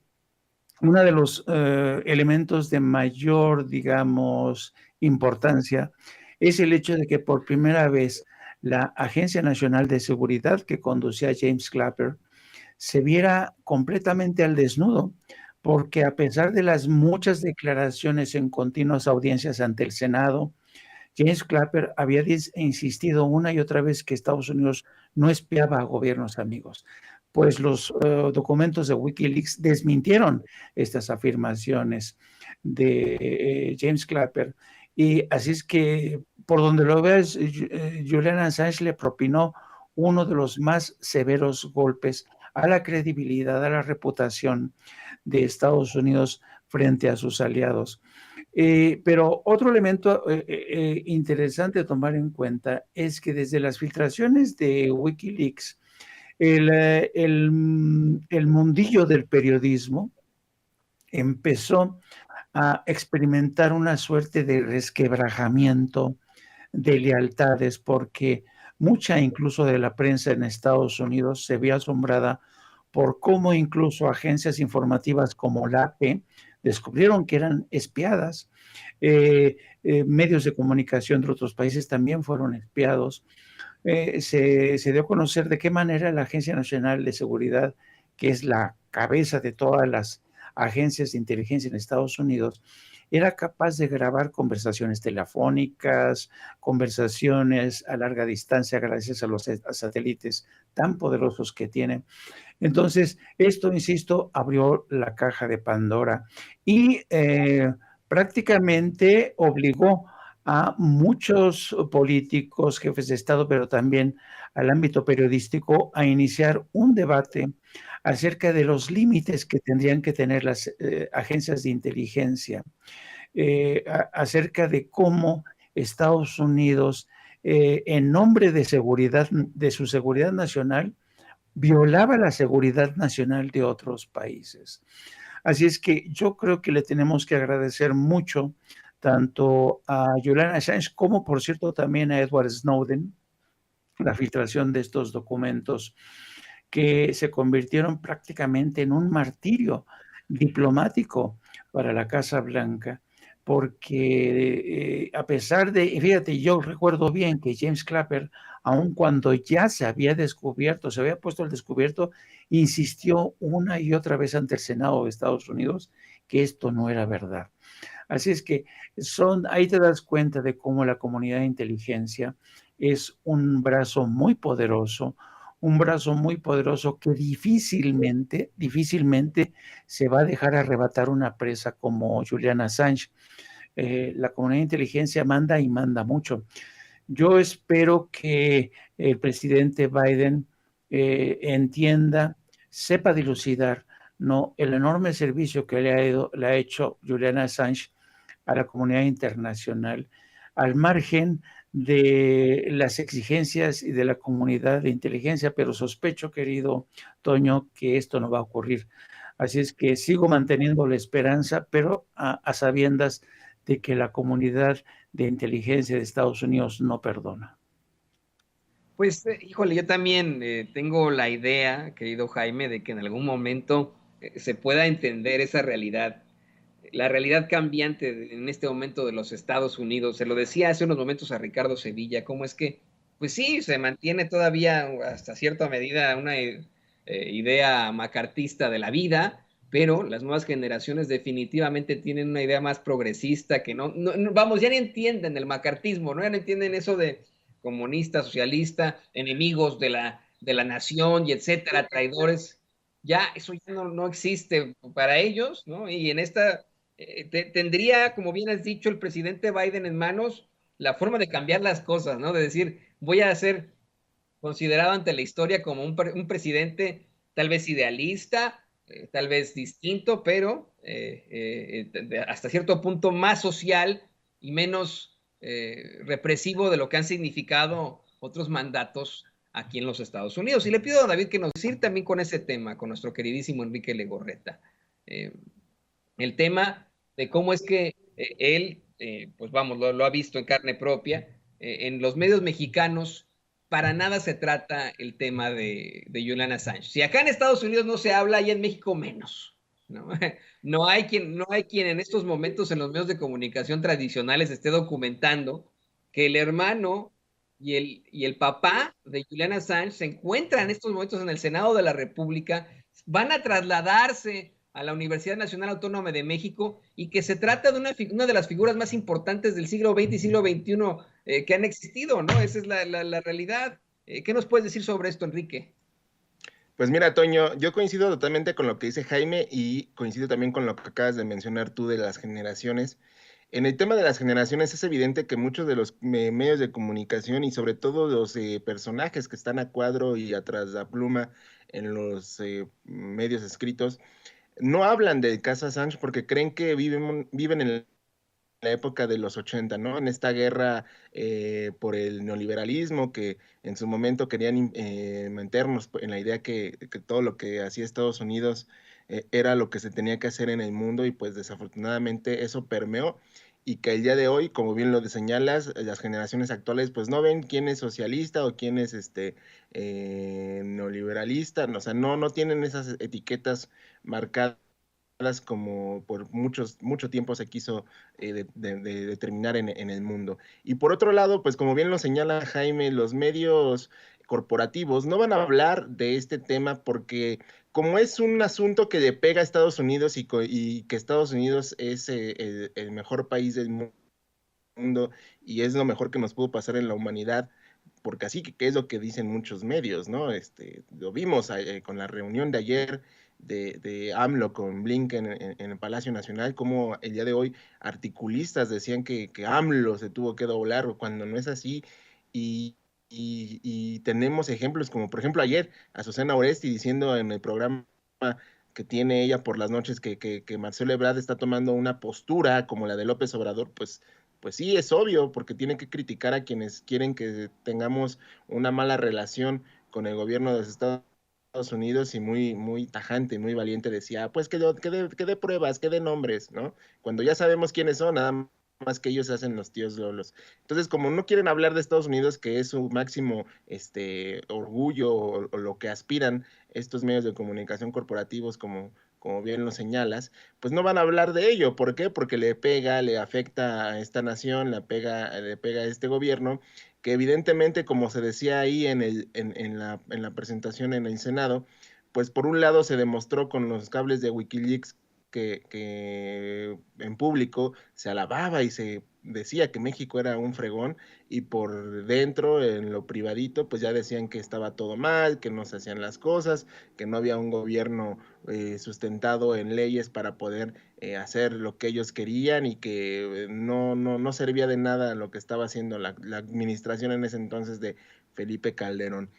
uno de los elementos de mayor, digamos, importancia es el hecho de que por primera vez la Agencia Nacional de Seguridad que conducía James Clapper se viera completamente al desnudo, porque a pesar de las muchas declaraciones en continuas audiencias ante el Senado, James Clapper había insistido una y otra vez que Estados Unidos no espiaba a gobiernos amigos. Pues los documentos de Wikileaks desmintieron estas afirmaciones de James Clapper. Y así es que, por donde lo veas, Julian Assange le propinó uno de los más severos golpes a la credibilidad, a la reputación de Estados Unidos frente a sus aliados. Pero otro elemento interesante a tomar en cuenta es que desde las filtraciones de Wikileaks, el mundillo del periodismo empezó a experimentar una suerte de resquebrajamiento de lealtades, porque mucha incluso de la prensa en Estados Unidos se vio asombrada por cómo incluso agencias informativas como la AP descubrieron que eran espiadas. Medios de comunicación de otros países también fueron espiados. Se dio a conocer de qué manera la Agencia Nacional de Seguridad, que es la cabeza de todas las agencias de inteligencia en Estados Unidos, era capaz de grabar conversaciones telefónicas, conversaciones a larga distancia gracias a los satélites tan poderosos que tienen. Entonces, esto, insisto, abrió la caja de Pandora y prácticamente obligó a muchos políticos, jefes de Estado, pero también al ámbito periodístico, a iniciar un debate acerca de los límites que tendrían que tener las agencias de inteligencia, acerca de cómo Estados Unidos, en nombre de seguridad, de su seguridad nacional, violaba la seguridad nacional de otros países. Así es que yo creo que le tenemos que agradecer mucho tanto a Julian Assange como, por cierto, también a Edward Snowden, la filtración de estos documentos que se convirtieron prácticamente en un martirio diplomático para la Casa Blanca, porque a pesar de, fíjate, yo recuerdo bien que James Clapper, aun cuando ya se había descubierto, se había puesto al descubierto, insistió una y otra vez ante el Senado de Estados Unidos que esto no era verdad. Así es que ahí te das cuenta de cómo la comunidad de inteligencia es un brazo muy poderoso que difícilmente se va a dejar arrebatar una presa como Julian Assange. La comunidad de inteligencia manda y manda mucho. Yo espero que el presidente Biden entienda, sepa dilucidar, ¿no?, el enorme servicio que le ha hecho Julian Assange a la comunidad internacional, al margen de las exigencias y de la comunidad de inteligencia, pero sospecho, querido Toño, que esto no va a ocurrir. Así es que sigo manteniendo la esperanza, pero a sabiendas de que la comunidad de inteligencia de Estados Unidos no perdona. Pues, híjole, yo también tengo la idea, querido Jaime, de que en algún momento se pueda entender esa realidad, la realidad cambiante en este momento de los Estados Unidos. Se lo decía hace unos momentos a Ricardo Sevilla, cómo es que, pues sí, se mantiene todavía hasta cierta medida una idea macartista de la vida, pero las nuevas generaciones definitivamente tienen una idea más progresista que vamos, ya ni entienden el macartismo, ¿no? Ya no entienden eso de comunista, socialista, enemigos de la nación y etcétera, traidores. Ya eso ya no existe para ellos, ¿no? Y en esta tendría, como bien has dicho, el presidente Biden en manos la forma de cambiar las cosas, ¿no? De decir, voy a ser considerado ante la historia como un presidente tal vez idealista, tal vez distinto, pero hasta cierto punto más social y menos represivo de lo que han significado otros mandatos aquí en los Estados Unidos. Y le pido a David que nos siga también con ese tema, con nuestro queridísimo Enrique Legorreta. El tema de cómo es que él, pues vamos, lo ha visto en carne propia, en los medios mexicanos para nada se trata el tema de Julian Assange. Si acá en Estados Unidos no se habla, y en México menos, ¿no? No hay quien en estos momentos en los medios de comunicación tradicionales esté documentando que el hermano y el papá de Julian Assange se encuentran en estos momentos en el Senado de la República, van a trasladarse a la Universidad Nacional Autónoma de México, y que se trata de una de las figuras más importantes del siglo XX y siglo XXI que han existido, ¿no? Esa es la realidad. ¿Qué nos puedes decir sobre esto, Enrique? Pues mira, Toño, yo coincido totalmente con lo que dice Jaime y coincido también con lo que acabas de mencionar tú de las generaciones. En el tema de las generaciones es evidente que muchos de los medios de comunicación y sobre todo los personajes que están a cuadro y atrás de la pluma en los medios escritos no hablan del caso Assange porque creen que viven en la época de los 80, ¿no? En esta guerra por el neoliberalismo que en su momento querían meternos en la idea que todo lo que hacía Estados Unidos era lo que se tenía que hacer en el mundo, y pues desafortunadamente eso permeó, y que el día de hoy, como bien lo señalas, las generaciones actuales pues no ven quién es socialista o quién es neoliberalista, o sea, no tienen esas etiquetas marcadas como por mucho tiempo se quiso de determinar en el mundo. Y por otro lado, pues como bien lo señala Jaime, los medios corporativos no van a hablar de este tema porque como es un asunto que le pega a Estados Unidos y que Estados Unidos es el mejor país del mundo y es lo mejor que nos pudo pasar en la humanidad, porque así que es lo que dicen muchos medios, ¿no? Lo vimos con la reunión de ayer de AMLO con Blinken en el Palacio Nacional, como el día de hoy articulistas decían que AMLO se tuvo que doblar, cuando no es así, y, y tenemos ejemplos como por ejemplo ayer Azucena Oresti diciendo en el programa que tiene ella por las noches que Marcelo Ebrard está tomando una postura como la de López Obrador, pues sí, es obvio, porque tienen que criticar a quienes quieren que tengamos una mala relación con el gobierno de los Estados Unidos, y muy tajante, muy valiente decía, pues que dé pruebas, que dé nombres, ¿no? Cuando ya sabemos quiénes son, nada más que ellos hacen los tíos lolos. Entonces, como no quieren hablar de Estados Unidos, que es su máximo orgullo o lo que aspiran estos medios de comunicación corporativos, como bien lo señalas, pues no van a hablar de ello. ¿Por qué? Porque le pega, le afecta a esta nación, le pega a este gobierno, que evidentemente, como se decía ahí en la presentación en el Senado, pues por un lado se demostró con los cables de Wikileaks que en público se alababa y se decía que México era un fregón, y por dentro, en lo privadito, pues ya decían que estaba todo mal, que no se hacían las cosas, que no había un gobierno sustentado en leyes para poder hacer lo que ellos querían, y que no servía de nada lo que estaba haciendo la administración en ese entonces de Felipe Calderón.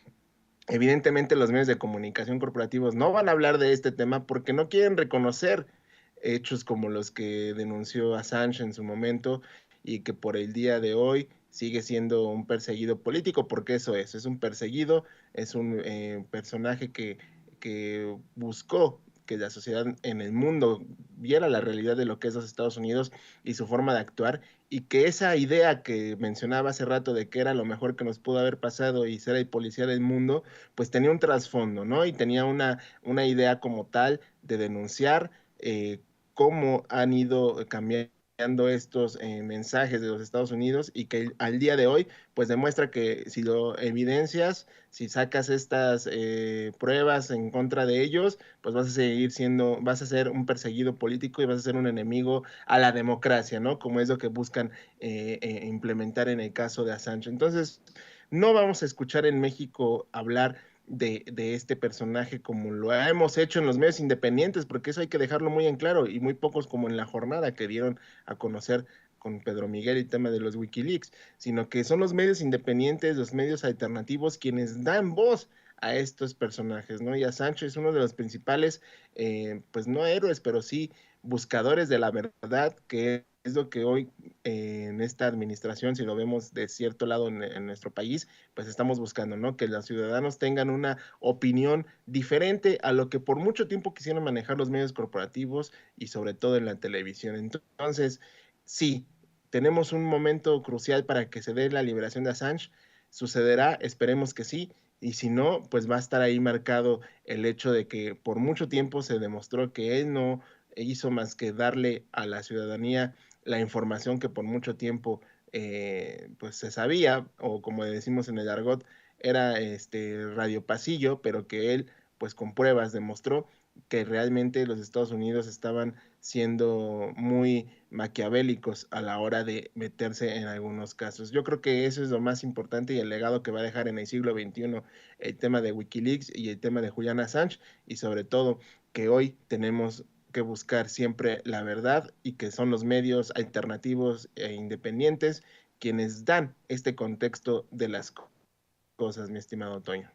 Evidentemente los medios de comunicación corporativos no van a hablar de este tema porque no quieren reconocer hechos como los que denunció Assange en su momento, y que por el día de hoy sigue siendo un perseguido político, porque eso es un perseguido, es un personaje que buscó que la sociedad en el mundo viera la realidad de lo que es los Estados Unidos y su forma de actuar, y que esa idea que mencionaba hace rato de que era lo mejor que nos pudo haber pasado y ser el policía del mundo, pues tenía un trasfondo, ¿no? Y tenía una idea como tal de denunciar cómo han ido cambiando estos mensajes de los Estados Unidos, y que al día de hoy pues demuestra que si lo evidencias, si sacas estas pruebas en contra de ellos, pues vas a ser un perseguido político y vas a ser un enemigo a la democracia, ¿no? Como es lo que buscan implementar en el caso de Assange. Entonces, no vamos a escuchar en México hablar de este personaje como lo hemos hecho en los medios independientes, porque eso hay que dejarlo muy en claro, y muy pocos como en La Jornada que dieron a conocer con Pedro Miguel el tema de los Wikileaks, sino que son los medios independientes, los medios alternativos, quienes dan voz a estos personajes, ¿no? Y Assange es uno de los principales, pues no héroes, pero sí buscadores de la verdad, que es lo que hoy en esta administración, si lo vemos de cierto lado en nuestro país, pues estamos buscando, ¿no? Que los ciudadanos tengan una opinión diferente a lo que por mucho tiempo quisieron manejar los medios corporativos y sobre todo en la televisión. Entonces, sí, tenemos un momento crucial para que se dé la liberación de Assange. ¿Sucederá? Esperemos que sí. Y si no, pues va a estar ahí marcado el hecho de que por mucho tiempo se demostró que él no hizo más que darle a la ciudadanía la información que por mucho tiempo pues se sabía, o como decimos en el argot, era radio pasillo, pero que él pues con pruebas demostró que realmente los Estados Unidos estaban siendo muy maquiavélicos a la hora de meterse en algunos casos. Yo creo que eso es lo más importante y el legado que va a dejar en el siglo XXI el tema de Wikileaks y el tema de Julian Assange, y sobre todo que hoy tenemos que buscar siempre la verdad, y que son los medios alternativos e independientes quienes dan este contexto de las cosas, mi estimado Toño.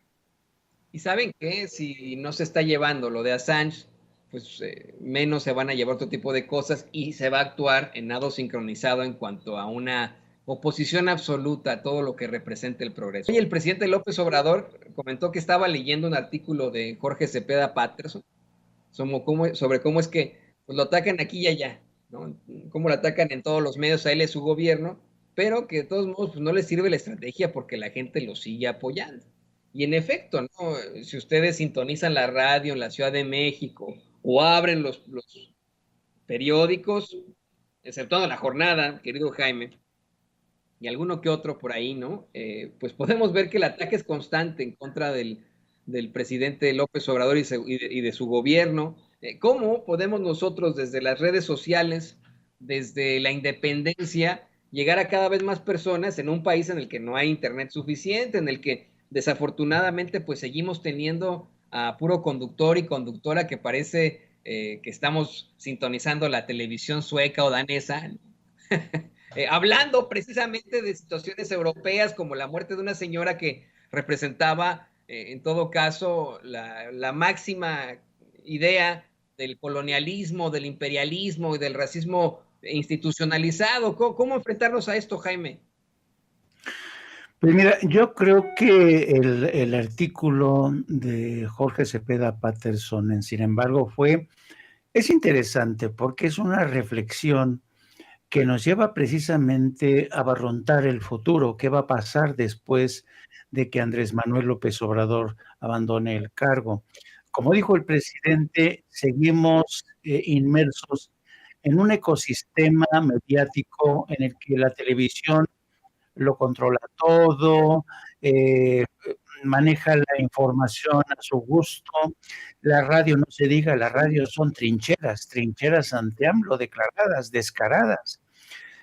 Y saben que si no se está llevando lo de Assange, pues menos se van a llevar otro tipo de cosas, y se va a actuar en nado sincronizado en cuanto a una oposición absoluta a todo lo que represente el progreso. Hoy el presidente López Obrador comentó que estaba leyendo un artículo de Jorge Cepeda Patterson sobre cómo es que pues, lo atacan aquí y allá, ¿no? Cómo lo atacan en todos los medios a él y a su gobierno, pero que de todos modos pues, no les sirve la estrategia porque la gente lo sigue apoyando. Y en efecto, ¿no? Si ustedes sintonizan la radio en la Ciudad de México o abren los periódicos, exceptuando La Jornada, querido Jaime, y alguno que otro por ahí, ¿no? Pues podemos ver que el ataque es constante en contra del presidente López Obrador y de su gobierno. ¿Cómo podemos nosotros desde las redes sociales, desde la independencia, llegar a cada vez más personas en un país en el que no hay internet suficiente, en el que desafortunadamente pues seguimos teniendo a puro conductor y conductora que parece que estamos sintonizando la televisión sueca o danesa, hablando precisamente de situaciones europeas como la muerte de una señora que representaba en todo caso la máxima idea del colonialismo, del imperialismo y del racismo institucionalizado. ¿Cómo enfrentarnos a esto, Jaime? Pues mira, yo creo que el artículo de Jorge Cepeda Patterson, sin embargo, es interesante porque es una reflexión que nos lleva precisamente a barrontar el futuro, qué va a pasar después de que Andrés Manuel López Obrador abandone el cargo. Como dijo el presidente, seguimos inmersos en un ecosistema mediático en el que la televisión lo controla todo, maneja la información a su gusto. La radio, no se diga, la radio son trincheras ante AMLO, declaradas, descaradas.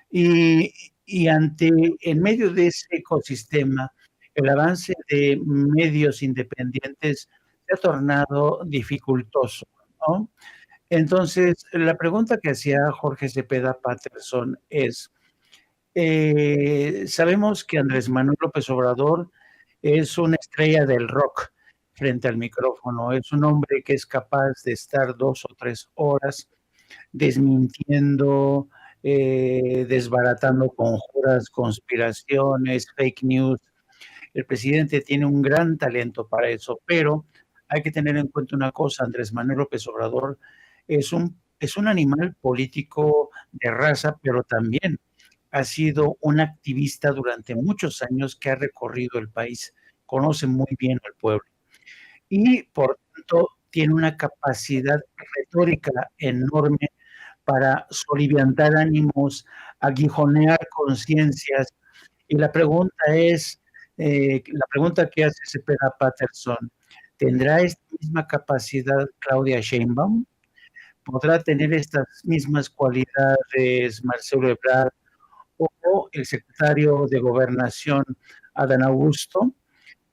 Y en medio de ese ecosistema, el avance de medios independientes se ha tornado dificultoso, ¿no? Entonces, la pregunta que hacía Jorge Cepeda Patterson es, sabemos que Andrés Manuel López Obrador es una estrella del rock frente al micrófono, es un hombre que es capaz de estar 2 o 3 horas desmintiendo, desbaratando conjuras, conspiraciones, fake news. El presidente tiene un gran talento para eso, pero hay que tener en cuenta una cosa: Andrés Manuel López Obrador es un animal político de raza, pero también ha sido un activista durante muchos años que ha recorrido el país, conoce muy bien al pueblo y por tanto tiene una capacidad retórica enorme para soliviantar ánimos, aguijonear conciencias. Y la pregunta que hace Cepeda Patterson, ¿tendrá esta misma capacidad Claudia Sheinbaum? ¿Podrá tener estas mismas cualidades Marcelo Ebrard o el secretario de Gobernación, Adán Augusto?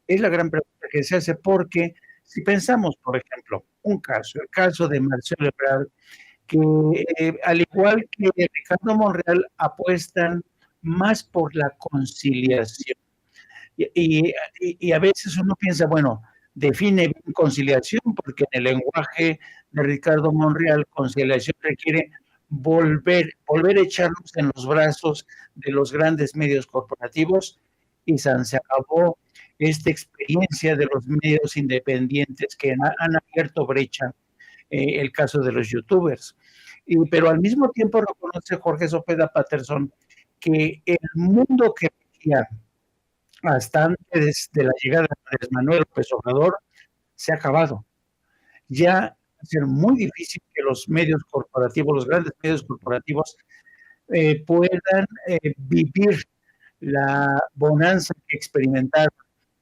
Es la gran pregunta que se hace, porque si pensamos, por ejemplo, el caso de Marcelo Ebrard, que al igual que Ricardo Monreal apuestan más por la conciliación. Y a veces uno piensa, bueno, define bien conciliación, porque en el lenguaje de Ricardo Monreal, conciliación requiere volver a echarnos en los brazos de los grandes medios corporativos, y se acabó esta experiencia de los medios independientes que han abierto brecha, el caso de los youtubers. Pero al mismo tiempo reconoce Jorge Cepeda Patterson que el mundo que veía hasta antes de la llegada de Andrés Manuel López Obrador se ha acabado. Ya va a ser muy difícil que los medios corporativos, los grandes medios corporativos, puedan vivir la bonanza que experimentaron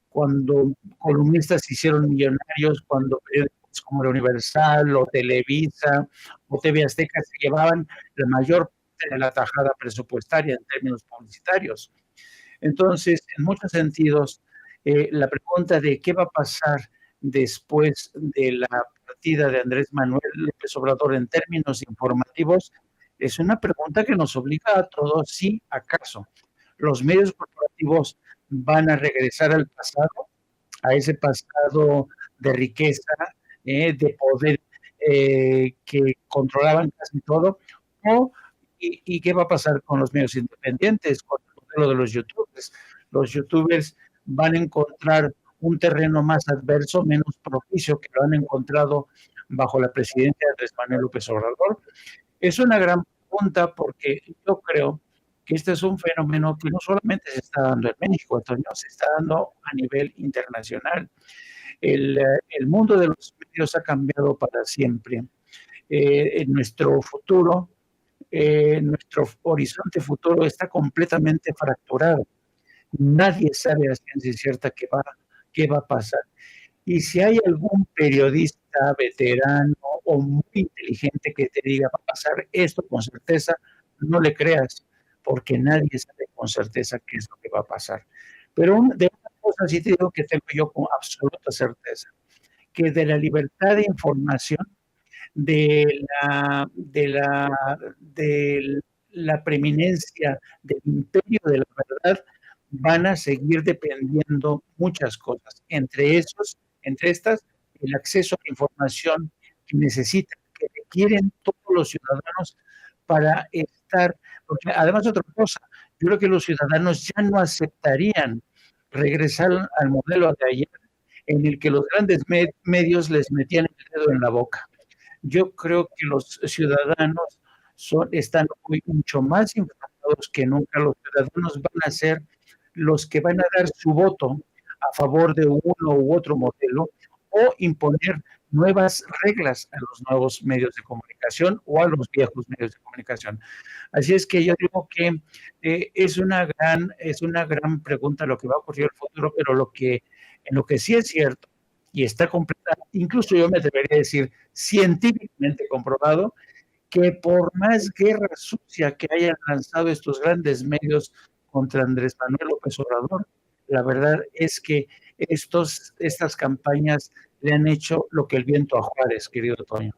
cuando columnistas se hicieron millonarios, cuando periódicos como La Universal o Televisa o TV Azteca se llevaban la mayor parte de la tajada presupuestaria en términos publicitarios. Entonces, en muchos sentidos, la pregunta de qué va a pasar después de la partida de Andrés Manuel López Obrador en términos informativos es una pregunta que nos obliga a todos, si acaso los medios corporativos van a regresar al pasado, a ese pasado de riqueza, de poder, que controlaban casi todo, y qué va a pasar con los medios independientes, con el modelo de los youtubers. Los youtubers van a encontrar un terreno más adverso, menos propicio, que lo han encontrado bajo la presidencia de Andrés Manuel López Obrador. Es una gran pregunta, porque yo creo que este es un fenómeno que no solamente se está dando en México, Antonio, se está dando a nivel internacional. El mundo de los medios ha cambiado para siempre. Nuestro futuro, nuestro horizonte futuro está completamente fracturado. Nadie sabe a ciencia cierta qué va a pasar. Y si hay algún periodista veterano o muy inteligente que te diga, va a pasar esto con certeza, no le creas, porque nadie sabe con certeza qué es lo que va a pasar. Pero de una cosa sí te digo que tengo yo con absoluta certeza, que de la libertad de información, de la preeminencia del imperio de la verdad, van a seguir dependiendo muchas cosas, entre estas, el acceso a la información que necesitan, que requieren todos los ciudadanos para estar, porque además otra cosa, yo creo que los ciudadanos ya no aceptarían regresar al modelo de ayer en el que los grandes medios les metían el dedo en la boca. Yo creo que los ciudadanos están hoy mucho más informados que nunca. Los ciudadanos van a ser los que van a dar su voto a favor de uno u otro modelo o imponer nuevas reglas a los nuevos medios de comunicación o a los viejos medios de comunicación. Así es que yo digo que es una gran pregunta lo que va a ocurrir en el futuro, pero en lo que sí es cierto y está completa, incluso yo me atrevería a decir científicamente comprobado, que por más guerra sucia que hayan lanzado estos grandes medios contra Andrés Manuel López Obrador, la verdad es que estas campañas le han hecho lo que el viento a Juárez, querido Toño.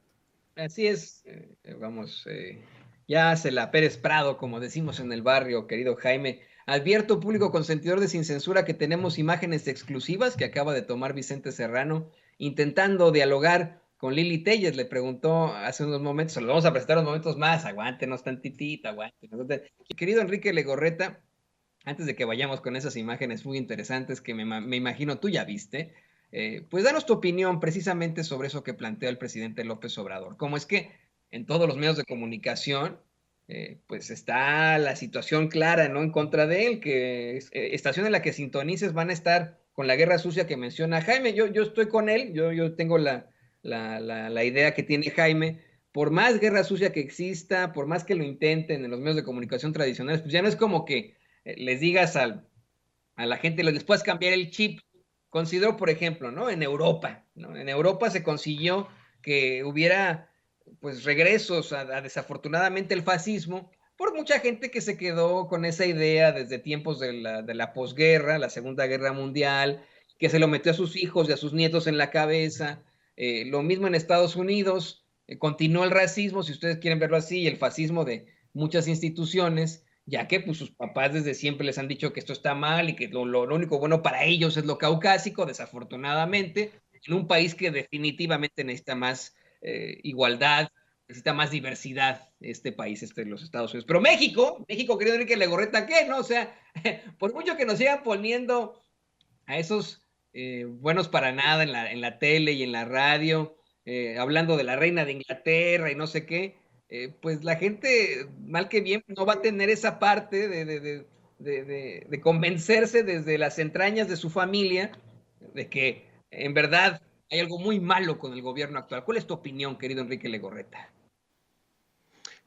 Así es, vamos, ya se la Pérez Prado, como decimos en el barrio, querido Jaime. Advierto, público consentidor de Sin Censura, que tenemos imágenes exclusivas que acaba de tomar Vicente Serrano, intentando dialogar con Lili Telles. Le preguntó hace unos momentos, se lo vamos a presentar unos momentos más, aguántenos tantitita, aguántenos. Querido Enrique Legorreta, antes de que vayamos con esas imágenes muy interesantes que me imagino tú ya viste, pues danos tu opinión precisamente sobre eso que plantea el presidente López Obrador. Cómo es que en todos los medios de comunicación, pues está la situación clara, ¿no? En contra de él, que estación en la que sintonices van a estar con la guerra sucia que menciona Jaime. Yo estoy con él, yo tengo la idea que tiene Jaime. Por más guerra sucia que exista, por más que lo intenten en los medios de comunicación tradicionales, pues ya no es como que les digas a la gente, les puedes cambiar el chip. Considero, por ejemplo, ¿no? En Europa, ¿no? En Europa se consiguió que hubiera, pues, regresos desafortunadamente el fascismo, por mucha gente que se quedó con esa idea desde tiempos de la posguerra, la Segunda Guerra Mundial, que se lo metió a sus hijos y a sus nietos en la cabeza. Lo mismo en Estados Unidos, continuó el racismo, si ustedes quieren verlo así, y el fascismo de muchas instituciones, ya que pues, sus papás desde siempre les han dicho que esto está mal y que lo único bueno para ellos es lo caucásico, desafortunadamente, en un país que definitivamente necesita más igualdad, necesita más diversidad, este país, los Estados Unidos. Pero México, querido Enrique Legorreta, ¿qué? ¿No? O sea, por mucho que nos sigan poniendo a esos buenos para nada en la tele y en la radio, hablando de la reina de Inglaterra y no sé qué, pues la gente, mal que bien, no va a tener esa parte de convencerse desde las entrañas de su familia de que en verdad hay algo muy malo con el gobierno actual. ¿Cuál es tu opinión, querido Enrique Legorreta?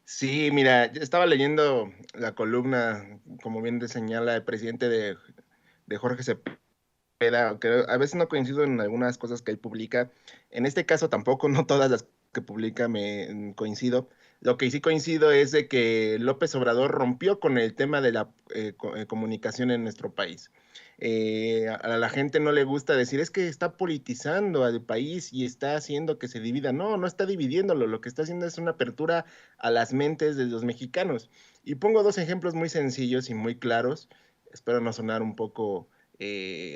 Sí, mira, yo estaba leyendo la columna, como bien te señala el presidente de Jorge Cepeda, que a veces no coincido en algunas cosas que él publica. En este caso tampoco, no todas las que publica me coincido. Lo que sí coincido es de que López Obrador rompió con el tema de la comunicación en nuestro país. A la gente no le gusta decir, es que está politizando al país y está haciendo que se divida. No, no está dividiéndolo, lo que está haciendo es una apertura a las mentes de los mexicanos. Y pongo dos ejemplos muy sencillos y muy claros, espero no sonar un poco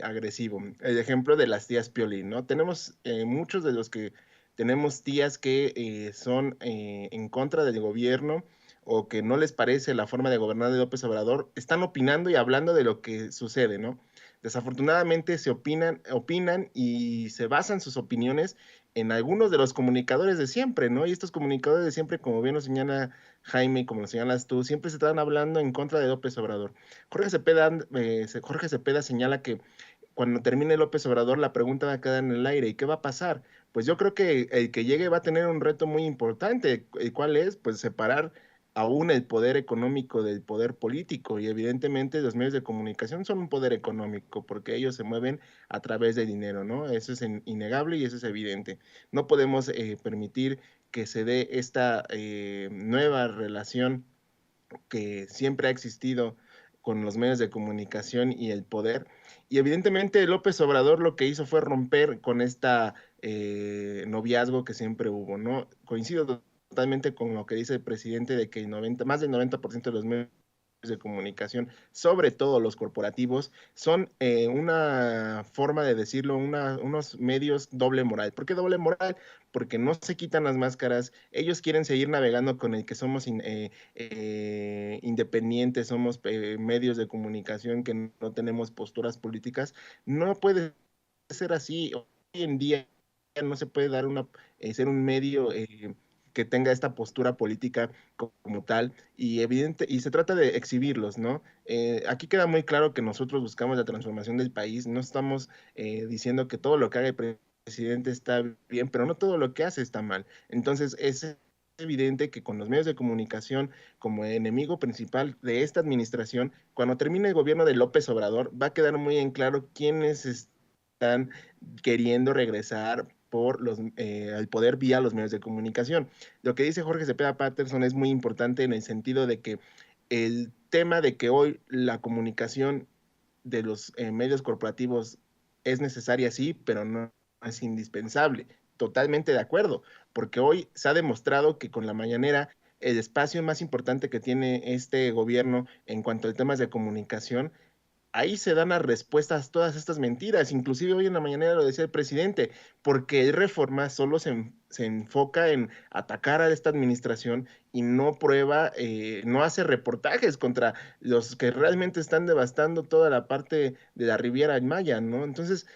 agresivo. El ejemplo de las tías Piolín, ¿no? Tenemos muchos de los que tenemos tías que son en contra del gobierno o que no les parece la forma de gobernar de López Obrador, están opinando y hablando de lo que sucede, ¿no? Desafortunadamente se opinan y se basan sus opiniones en algunos de los comunicadores de siempre, ¿no? Y estos comunicadores de siempre, como bien lo señala Jaime y como lo señalas tú, siempre se están hablando en contra de López Obrador. Jorge Cepeda señala que cuando termine López Obrador la pregunta va a quedar en el aire. ¿Y qué va a pasar? Pues yo creo que el que llegue va a tener un reto muy importante. ¿Cuál es? Pues separar aún el poder económico del poder político, y evidentemente los medios de comunicación son un poder económico porque ellos se mueven a través de dinero, ¿no? Eso es innegable y eso es evidente. No podemos permitir que se dé esta nueva relación que siempre ha existido con los medios de comunicación y el poder. Y evidentemente López Obrador lo que hizo fue romper con esta noviazgo que siempre hubo, ¿no? Coincido totalmente con lo que dice el presidente de que más del 90% de los medios de comunicación, sobre todo los corporativos, son una forma de decirlo, unos medios doble moral. ¿Por qué doble moral? Porque no se quitan las máscaras, ellos quieren seguir navegando con el que somos independientes, somos medios de comunicación que no tenemos posturas políticas. No puede ser así. Hoy en día no se puede dar ser un medio que tenga esta postura política como tal, y se trata de exhibirlos, ¿no? Aquí queda muy claro que nosotros buscamos la transformación del país, no estamos diciendo que todo lo que haga el presidente está bien, pero no todo lo que hace está mal. Entonces, es evidente que con los medios de comunicación como enemigo principal de esta administración, cuando termine el gobierno de López Obrador, va a quedar muy en claro quiénes están queriendo regresar al poder vía los medios de comunicación. Lo que dice Jorge Cepeda Patterson es muy importante en el sentido de que el tema de que hoy la comunicación de los medios corporativos es necesaria, sí, pero no es indispensable. Totalmente de acuerdo, porque hoy se ha demostrado que con la mañanera el espacio más importante que tiene este gobierno en cuanto a temas de comunicación, ahí se dan las respuestas a todas estas mentiras. Inclusive hoy en la mañanera lo decía el presidente, porque el Reforma solo se enfoca en atacar a esta administración y no prueba, no hace reportajes contra los que realmente están devastando toda la parte de la Riviera Maya, ¿no? Entonces,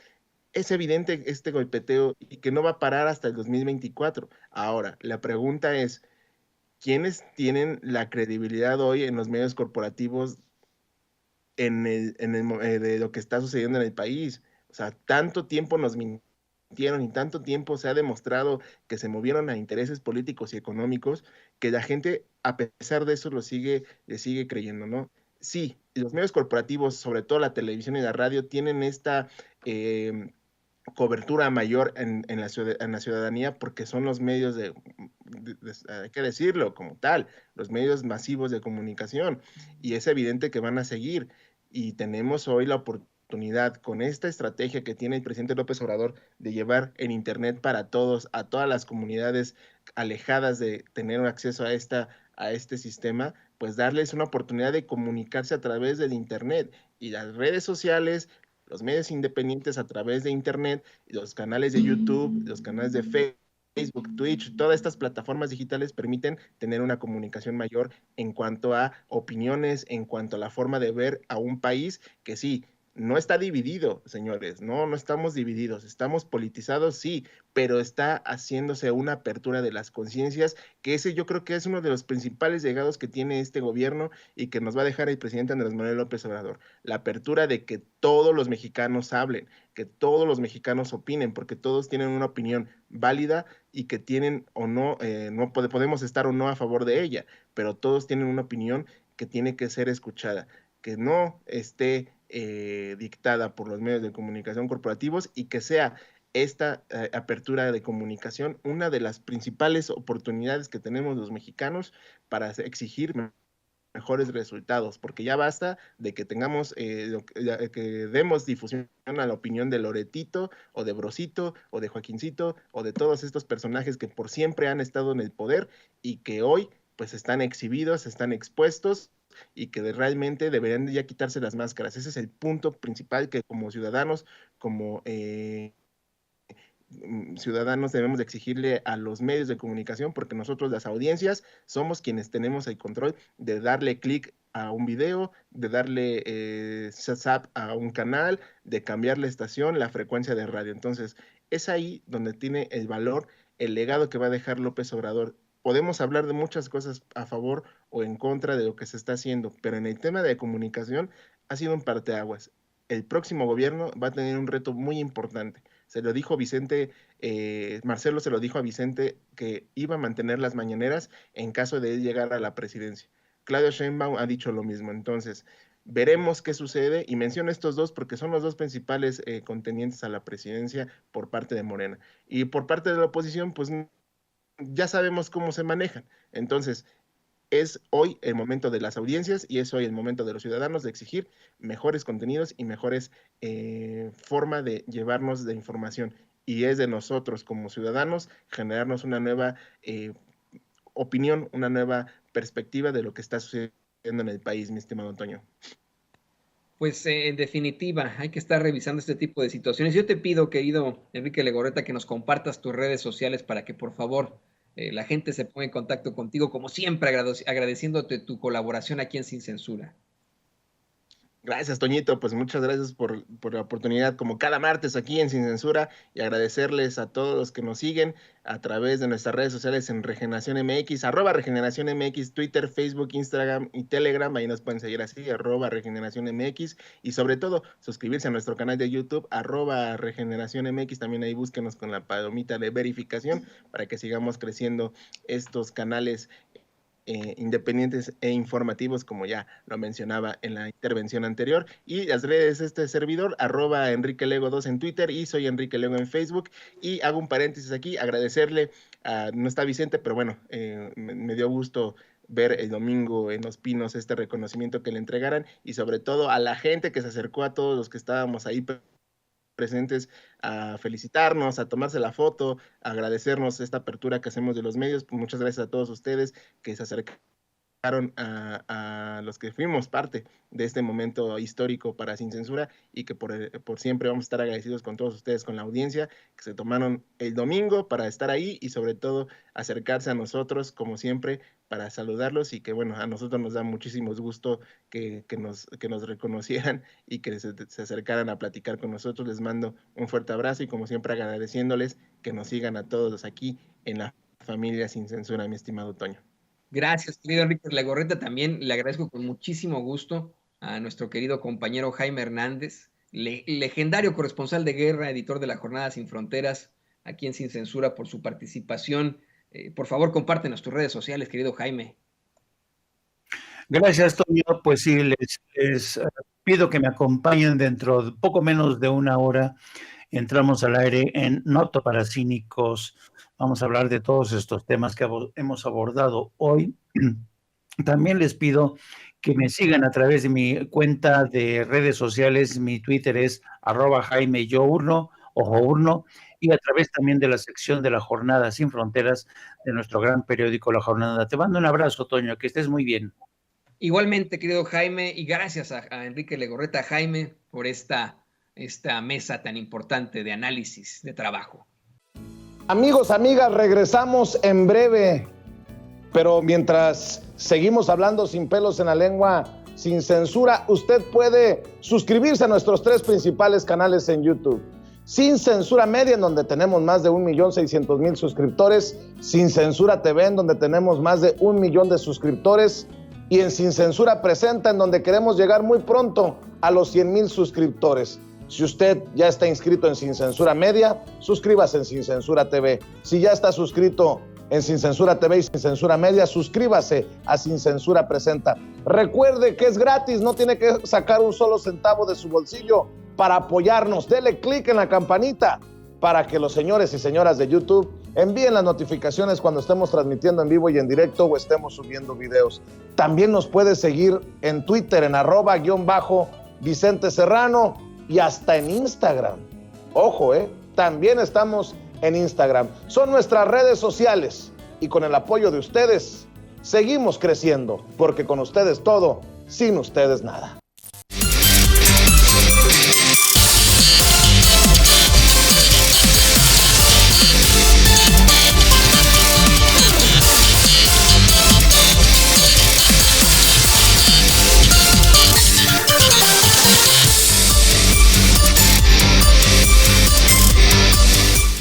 es evidente este golpeteo y que no va a parar hasta el 2024. Ahora, la pregunta es, ¿quiénes tienen la credibilidad hoy en los medios corporativos de lo que está sucediendo en el país? O sea, tanto tiempo nos mintieron y tanto tiempo se ha demostrado que se movieron a intereses políticos y económicos, que la gente, a pesar de eso, le sigue creyendo, ¿no? Sí, los medios corporativos, sobre todo la televisión y la radio, tienen esta cobertura mayor en la ciudadanía porque son los medios hay que decirlo como tal, los medios masivos de comunicación, y es evidente que van a seguir, y tenemos hoy la oportunidad con esta estrategia que tiene el presidente López Obrador de llevar en internet para todos, a todas las comunidades alejadas de tener acceso a este sistema, pues darles una oportunidad de comunicarse a través del internet, y las redes sociales, los medios independientes a través de internet, los canales de YouTube, los canales de Facebook, Twitch, todas estas plataformas digitales permiten tener una comunicación mayor en cuanto a opiniones, en cuanto a la forma de ver a un país que sí, no está dividido, señores, no estamos divididos, estamos politizados, sí, pero está haciéndose una apertura de las conciencias, que ese yo creo que es uno de los principales legados que tiene este gobierno y que nos va a dejar el presidente Andrés Manuel López Obrador, la apertura de que todos los mexicanos hablen, que todos los mexicanos opinen, porque todos tienen una opinión válida y que tienen o no, podemos estar o no a favor de ella, pero todos tienen una opinión que tiene que ser escuchada, que no esté dictada por los medios de comunicación corporativos, y que sea esta apertura de comunicación una de las principales oportunidades que tenemos los mexicanos para exigir mejores resultados, porque ya basta de que tengamos, que demos difusión a la opinión de Loretito, o de Brosito, o de Joaquincito, o de todos estos personajes que por siempre han estado en el poder y que hoy pues están exhibidos, están expuestos, y que realmente deberían ya quitarse las máscaras. Ese es el punto principal que como ciudadanos, como ciudadanos debemos de exigirle a los medios de comunicación, porque nosotros las audiencias somos quienes tenemos el control de darle clic a un video, de darle zap a un canal, de cambiar la estación, la frecuencia de radio. Entonces, es ahí donde tiene el valor, el legado que va a dejar López Obrador. Podemos hablar de muchas cosas a favor o en contra de lo que se está haciendo, pero en el tema de comunicación ha sido un parteaguas. El próximo gobierno va a tener un reto muy importante. Se lo dijo Vicente, Marcelo se lo dijo a Vicente que iba a mantener las mañaneras en caso de él llegar a la presidencia. Claudia Sheinbaum ha dicho lo mismo. Entonces, veremos qué sucede, y menciono estos dos porque son los dos principales contendientes a la presidencia por parte de Morena. Y por parte de la oposición, pues ya sabemos cómo se manejan. Entonces, es hoy el momento de las audiencias y es hoy el momento de los ciudadanos de exigir mejores contenidos y mejores forma de llevarnos de información. Y es de nosotros como ciudadanos generarnos una nueva opinión, una nueva perspectiva de lo que está sucediendo en el país, mi estimado Antonio. Pues en definitiva, hay que estar revisando este tipo de situaciones. Yo te pido, querido Enrique Legorreta, que nos compartas tus redes sociales para que, por favor, la gente se ponga en contacto contigo, como siempre, agradeciéndote tu colaboración aquí en Sin Censura. Gracias, Toñito, pues muchas gracias por la oportunidad, como cada martes aquí en Sin Censura, y agradecerles a todos los que nos siguen a través de nuestras redes sociales en Regeneración MX, @Regeneración MX, Twitter, Facebook, Instagram y Telegram. Ahí nos pueden seguir así, @Regeneración MX, y sobre todo suscribirse a nuestro canal de YouTube, @Regeneración MX. También ahí búsquenos con la palomita de verificación para que sigamos creciendo estos canales independientes e informativos, como ya lo mencionaba en la intervención anterior. Y las redes, este servidor, @EnriqueLego2 en Twitter, y soy Enrique Lego en Facebook. Y hago un paréntesis aquí, agradecerle no está Vicente, pero bueno, me dio gusto ver el domingo en Los Pinos este reconocimiento que le entregaran, y sobre todo a la gente que se acercó, a todos los que estábamos ahí presentes, a felicitarnos, a tomarse la foto, a agradecernos esta apertura que hacemos de los medios. Muchas gracias a todos ustedes que se acercaron a los que fuimos parte de este momento histórico para Sin Censura, y que por siempre vamos a estar agradecidos con todos ustedes, con la audiencia que se tomaron el domingo para estar ahí, y sobre todo acercarse a nosotros como siempre para saludarlos, y que bueno, a nosotros nos da muchísimo gusto que nos reconocieran y que se acercaran a platicar con nosotros. Les mando un fuerte abrazo, y como siempre agradeciéndoles que nos sigan a todos aquí en la familia Sin Censura, mi estimado Toño. Gracias, querido Enrique Legorreta. También le agradezco con muchísimo gusto a nuestro querido compañero Jaime Hernández, legendario corresponsal de guerra, editor de La Jornada Sin Fronteras, aquí en Sin Censura, por su participación. Por favor, compártenos tus redes sociales, querido Jaime. Gracias, Toño. Pues sí, les pido que me acompañen dentro de poco menos de una hora. Entramos al aire en Noto para Cínicos. Vamos a hablar de todos estos temas que hemos abordado hoy. También les pido que me sigan a través de mi cuenta de redes sociales. Mi Twitter es @JaimeYourno o Journo, y a través también de la sección de La Jornada Sin Fronteras de nuestro gran periódico La Jornada. Te mando un abrazo, Toño, que estés muy bien. Igualmente, querido Jaime, y gracias a Enrique Legorreta, Jaime, por esta mesa tan importante de análisis, de trabajo. Amigos, amigas, regresamos en breve, pero mientras seguimos hablando sin pelos en la lengua, sin censura, usted puede suscribirse a nuestros 3 principales canales en YouTube. Sin Censura Media, en donde tenemos más de 1,600,000 suscriptores, Sin Censura TV, en donde tenemos más de 1 millón de suscriptores, y en Sin Censura Presenta, en donde queremos llegar muy pronto a los 100,000 suscriptores. Si usted ya está inscrito en Sin Censura Media, suscríbase en Sin Censura TV. Si ya está suscrito en Sin Censura TV y Sin Censura Media, suscríbase a Sin Censura Presenta. Recuerde que es gratis, no tiene que sacar un solo centavo de su bolsillo para apoyarnos. Dele clic en la campanita para que los señores y señoras de YouTube envíen las notificaciones cuando estemos transmitiendo en vivo y en directo o estemos subiendo videos. También nos puede seguir en Twitter en @Vicente Serrano, y hasta en Instagram. Ojo, también estamos en Instagram. Son nuestras redes sociales, y con el apoyo de ustedes seguimos creciendo, porque con ustedes todo, sin ustedes nada.